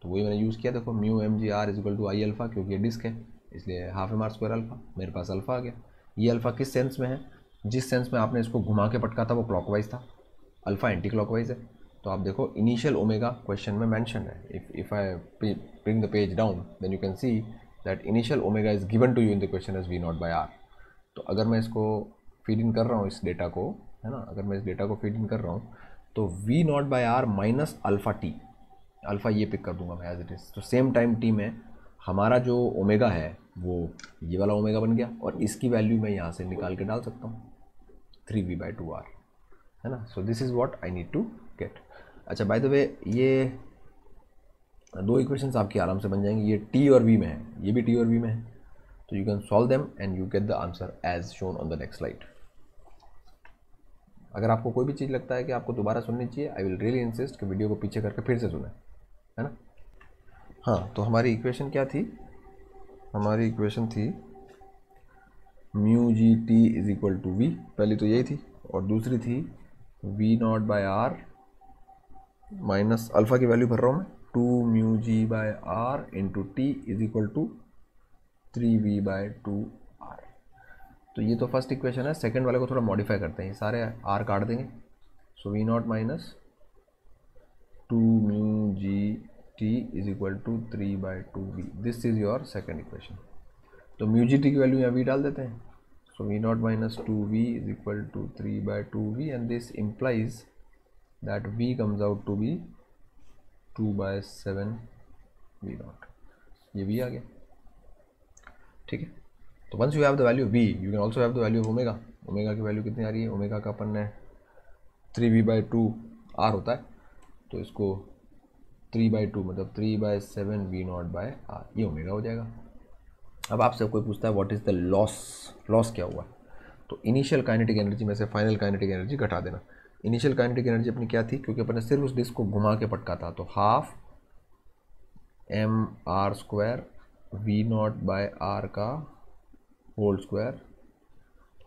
तो वही मैंने यूज़ किया। देखो mu m g r is equal to I alpha, क्योंकि ये डिस्क है इसलिए half m are square alpha, मेरे पास अल्फा आ गया। ये अल्फा किस सेंस में है, जिस सेंस में आपने इसको घुमा के पटका था वो क्लॉकवाइज था, अल्फा एंटी क्लॉकवाइज है। तो आप देखो इनिशियल ओमेगा क्वेश्चन में मेंशन है। If I bring the page down then you can see that initial omega is given to you in the question as v naught by r. तो अगर मैं इसको फीड इन कर रहा हूँ इस डेटा को, है ना, अगर मैं इस डेटा को फीड इन कर रहा हूँ तो v naught by r minus alpha t, alpha ये पिक कर दूंगा मैं एज इट इज़। तो सेम टाइम टी में हमारा जो ओमेगा है वो ये वाला ओमेगा बन गया, और इसकी वैल्यू मैं यहाँ से निकाल के डाल सकता हूँ 3v/2r, है ना। So this is what I need to get. अच्छा, बाय द वे ये दो इक्वेशंस आपकी आराम से बन जाएंगी। ये टी और वी में है, ये भी टी और वी में है, तो you can solve them and you get the answer as shown on the next slide. अगर आपको कोई भी चीज़ लगता है कि आपको दोबारा सुननी चाहिए, आई विल रियली इंसिस्ट कि वीडियो को पीछे करके फिर से सुने, है ना। हाँ, तो हमारी इक्वेशन क्या थी, हमारी इक्वेशन थी mu g t is equal to v, पहली तो यही थी, और दूसरी थी v naught by r minus alpha की वैल्यू भर रहा हूँ मैं 2 mu g by r into t is equal to 3v/2r। तो ये तो फर्स्ट इक्वेशन है। सेकंड वाले को थोड़ा मॉडिफाई करते हैं, सारे आर काट देंगे। So v naught minus 2 mu g t is equal to 3/2v, this is your second equation. तो म्यू जी टी की वैल्यू यहाँ वी डाल देते हैं। So v naught minus 2v is equal to 3/2v, and this implies that v comes out to be 2/7v naught, ये v आ गया। ठीक है, तो once you have the value v you can also have the value of omega. Omega की value कितनी आ रही है, ओमेगा का अपन ने 3v/2r होता है, तो इसको 3/2 मतलब 3/7v नॉट बाय r, ये ओमेगा हो जाएगा। अब आपसे कोई पूछता है व्हाट इज़ द लॉस क्या हुआ, तो इनिशियल काइनेटिक एनर्जी में से फाइनल काइनेटिक एनर्जी घटा देना। इनिशियल काइनेटिक एनर्जी अपनी क्या थी, क्योंकि अपन ने सिर्फ उस डिस्क को घुमा के पटका था, तो half mr² v naught by r का whole square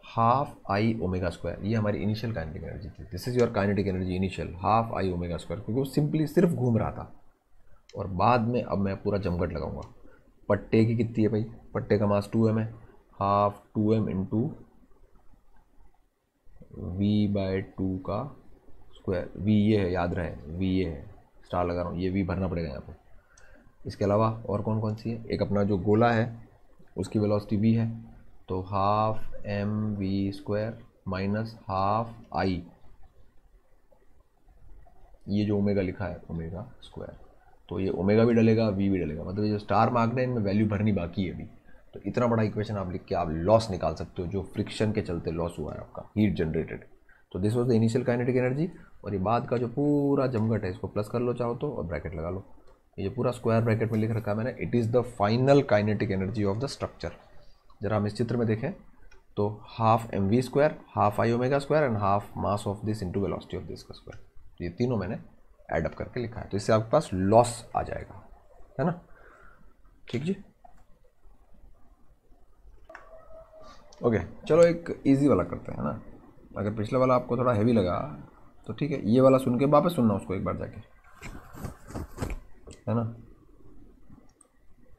half I omega square, ये हमारी इनिशियल काइनेटिक एनर्जी थी। This is your kinetic energy initial, half I omega square, क्योंकि वो सिंपली सिर्फ घूम रहा था। और बाद में अब मैं पूरा जमघट लगाऊंगा। पट्टे की कितनी है भाई, पट्टे का मास 2m है, हाफ 2m इंटू v/2 का स्क्वायर, v ये है, याद रहे v ये है, स्टार लगा रहा हूँ, ये v भरना पड़ेगा यहाँ पे। इसके अलावा और कौन कौन सी है, एक अपना जो गोला है उसकी वेलोसिटी v है, तो half mv² minus half I, ये जो ओमेगा लिखा है ओमेगा स्क्वायर, तो ये ओमेगा भी डलेगा v भी डलेगा, मतलब ये जो स्टार मार्क है इनमें वैल्यू भरनी बाकी है अभी। तो इतना बड़ा इक्वेशन आप लिख के आप लॉस निकाल सकते हो, जो फ्रिक्शन के चलते लॉस हुआ है आपका, हीट जनरेटेड। तो this was the initial kinetic energy, और ये बाद का जो पूरा जमघट है इसको प्लस कर लो चाहो तो, और ब्रैकेट लगा लो। ये जो पूरा स्क्वायर ब्रैकेट में लिख रखा है मैंने, it is the final kinetic energy of the structure. जरा हम इस चित्र में देखें तो half mv², half I omega square and half mass of this into velocity of this का स्क्वायर, तो ये तीनों मैंने ऐड अप करके लिखा है। तो इससे आपके पास लॉस आ जाएगा, है ना। ठीक जी। ओके, चलो एक इजी वाला करते हैं ना। अगर पिछला वाला आपको थोड़ा हैवी लगा तो ठीक है, ये वाला सुन के वापस सुनना उसको एक बार जाके, है ना।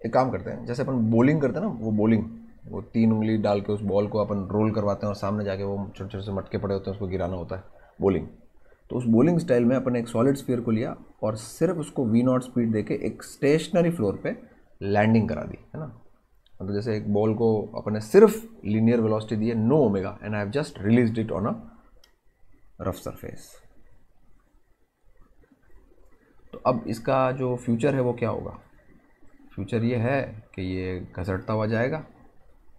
एक काम करते हैं, जैसे अपन बॉलिंग करते हैं ना, वो बॉलिंग, वो 3 उंगली डाल के उस बॉल को अपन रोल करवाते हैं और सामने जाके वो छोटे छोटे से मटके पड़े होते हैं, उसको गिराना होता है, बॉलिंग। तो उस बॉलिंग स्टाइल में अपन एक सॉलिड स्फीयर को लिया और सिर्फ उसको V0 स्पीड देके एक स्टेशनरी फ्लोर पे लैंडिंग करा दी, है ना। मतलब जैसे एक बॉल को अपन ने सिर्फ लीनियर वेलोसिटी दी है, no omega, and I have just released it on a rough surface. तो अब इसका जो फ्यूचर है वो क्या होगा? फ्यूचर ये है कि ये घसटता हुआ जाएगा,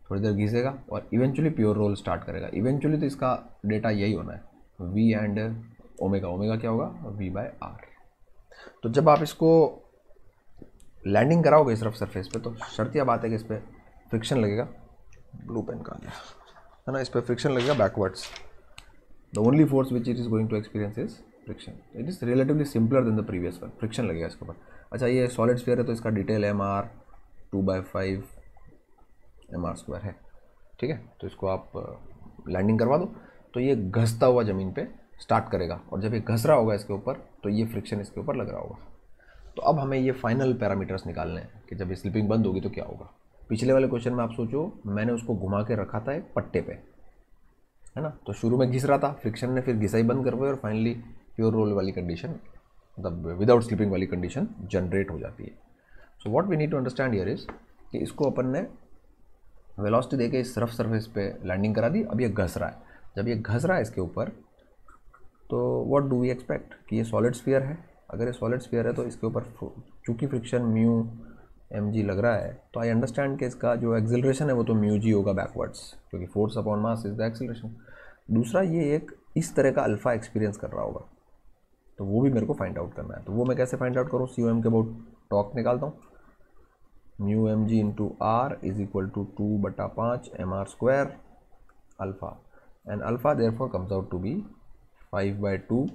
थोड़ी देर घिसेगा और इवेंचुअली प्योर रोल स्टार्ट करेगा। इवेंचुअली तो इसका डेटा यही होना है, V एंड ओमेगा। ओमेगा क्या होगा? V/R। तो जब आप इसको लैंडिंग कराओगे इस रफ सरफेस पे, तो शर्तिया बात है कि इस पर फ्रिक्शन लगेगा। ब्लू पेन का लिया, है ना, इस पर फ्रिक्शन लगेगा backwards. The only force which it is going to experience is friction. It is relatively simpler than the previous one. Friction लगेगा इसके ऊपर। अच्छा, ये सॉलिड स्फीयर है तो इसका डिटेल MR 2/5 MR² है, ठीक है। तो इसको आप लैंडिंग करवा दो तो ये घसता हुआ ज़मीन पे स्टार्ट करेगा, और जब ये घस रहा होगा इसके ऊपर तो ये फ्रिक्शन इसके ऊपर लग रहा होगा। तो अब हमें ये फाइनल पैरामीटर्स निकालने हैं कि जब ये स्लिपिंग बंद होगी तो क्या होगा। पिछले वाले क्वेश्चन में आप सोचो, मैंने उसको घुमा के रखा था एक पट्टे पे, है ना। तो शुरू में घिस रहा था, फ्रिक्शन ने फिर घिसाई बंद करवाई और फाइनली प्योर रोल वाली कंडीशन, मतलब विदाउट स्लिपिंग वाली कंडीशन जनरेट हो जाती है। So what we need to understand here is कि इसको अपन ने वेलोसिटी देके इस रफ सरफेस पे लैंडिंग करा दी। अब ये घस रहा है, जब ये घस रहा है इसके ऊपर तो व्हाट डू वी एक्सपेक्ट कि ये सॉलिड स्फीयर है। अगर ये सॉलिड स्फीयर है तो इसके ऊपर चूंकि फ्रिक्शन म्यू mg लग रहा है, तो आई अंडरस्टैंड कि इसका जो एक्सेलरेशन है वो तो म्यू जी होगा बैकवर्ड्स, क्योंकि force upon mass is the acceleration. दूसरा, ये एक इस तरह का अल्फा एक्सपीरियंस कर रहा होगा, तो वो भी मेरे को फाइंड आउट करना है। तो वो मैं कैसे फाइंड आउट करूँ? COM के अबाउट टॉक निकालता हूँ। Mu mg into R is equal to 2/5 MR² alpha, and alpha therefore comes out to be 5/2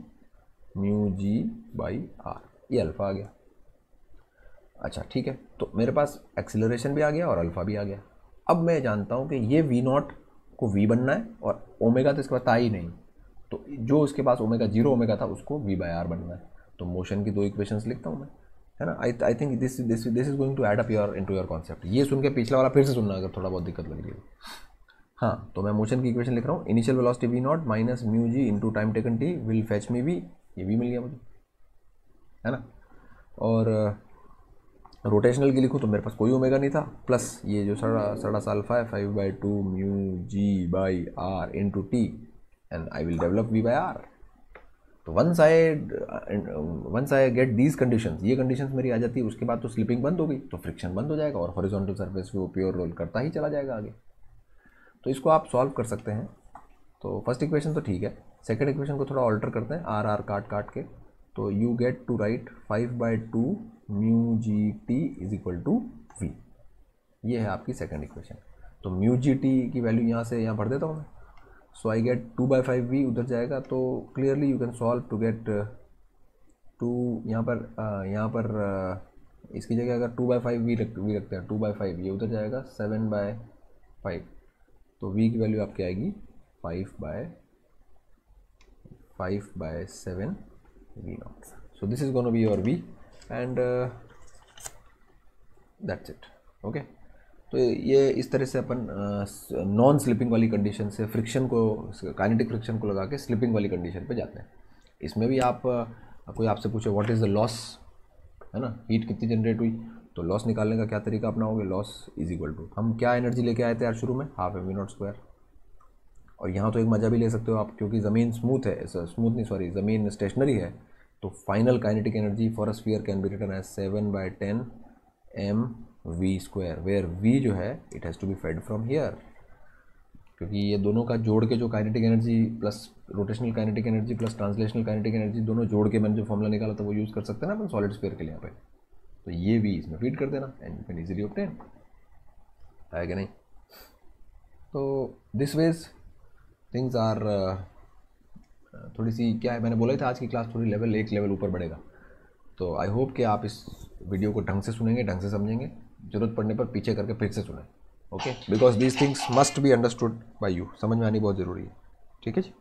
mu g/R। ये अल्फा आ गया। अच्छा ठीक है, तो मेरे पास एक्सीलरेशन भी आ गया और अल्फा भी आ गया। अब मैं जानता हूँ कि ये V0 को V बनना है और ओमेगा तो इसके पास था ही नहीं, तो जो इसके पास ओमेगा 0 ओमेगा था उसको V/R बनना है। तो मोशन की 2 इक्वेशंस लिखता हूँ मैं, है ना। I think this is going to add up into your concept. ये सुन के पिछला वाला फिर से सुनना अगर थोड़ा बहुत दिक्कत लग रही है। हाँ, तो मैं मोशन की इक्वेशन लिख रहा हूँ। Initial velocity V0 minus mu g into time taken t will fetch me V। ये भी मिल गया मुझे, है ना। और रोटेशनल की लिखूँ तो मेरे पास कोई ओमेगा नहीं था, प्लस ये जो सड़ा सा अल्फा है 5/2 mu g/R into t, and I will develop V/R। तो once I get these conditions, ये कंडीशंस मेरी आ जाती है, उसके बाद तो स्लिपिंग बंद हो गई, तो फ्रिक्शन बंद हो जाएगा और हॉरिजॉन्टल सरफेस पे वो प्योर रोल करता ही चला जाएगा आगे। तो इसको आप सॉल्व कर सकते हैं। तो फर्स्ट इक्वेशन तो ठीक है, सेकंड इक्वेशन को थोड़ा ऑल्टर करते हैं, R काट के, तो you get to write 5/2 mu g t is equal to V। ये है आपकी सेकंड इक्वेशन। तो म्यू जी टी की वैल्यू यहाँ से यहाँ भर देता हूँ मैं। सो आई गेट 2/5 V उधर जाएगा, तो clearly you can solve to get 2 यहाँ पर इसकी जगह अगर 2/5 V रखते हैं, 2/5 ये उधर जाएगा 7/5, तो V की वैल्यू आपकी आएगी 5/7 V0। So this is gonna be your V and that's it. Okay, तो ये इस तरह से अपन नॉन स्लिपिंग वाली कंडीशन से फ्रिक्शन को, काइनेटिक फ्रिक्शन को लगा के स्लिपिंग वाली कंडीशन पे जाते हैं। इसमें भी आप कोई आपसे पूछे व्हाट इज़ द लॉस, है ना, हीट कितनी जनरेट हुई, तो लॉस निकालने का क्या तरीका अपनाओगे? लॉस इज इक्वल टू, हम क्या एनर्जी लेके आए थे यार शुरू में, हाफ mv0²। और यहाँ तो एक मज़ा भी ले सकते हो आप, क्योंकि ज़मीन स्मूथ है, ज़मीन स्टेशनरी है, तो final kinetic energy for a sphere can be written as 7/10 mv², where v जो है it has to be fed from here, क्योंकि ये दोनों का जोड़ के जो kinetic energy plus rotational kinetic energy plus translational kinetic energy दोनों जोड़ के मैंने जो फॉर्मूला निकाला था वो यूज़ कर सकते हैं ना अपन सॉलिड स्फीयर के लिए यहाँ पे। तो ये भी इसमें फीड कर देना and you can easily obtain, है कि नहीं। तो दिस वेज थिंग्स आर थोड़ी सी, क्या है, मैंने बोला ही था आज की क्लास थोड़ी एक लेवल ऊपर बढ़ेगा। तो आई होप कि आप इस वीडियो को ढंग से सुनेंगे, ढंग से समझेंगे, ज़रूरत पड़ने पर पीछे करके फिर से सुनें। Okay, because these things must be understood by you, समझ में आनी बहुत ज़रूरी है। ठीक है जी।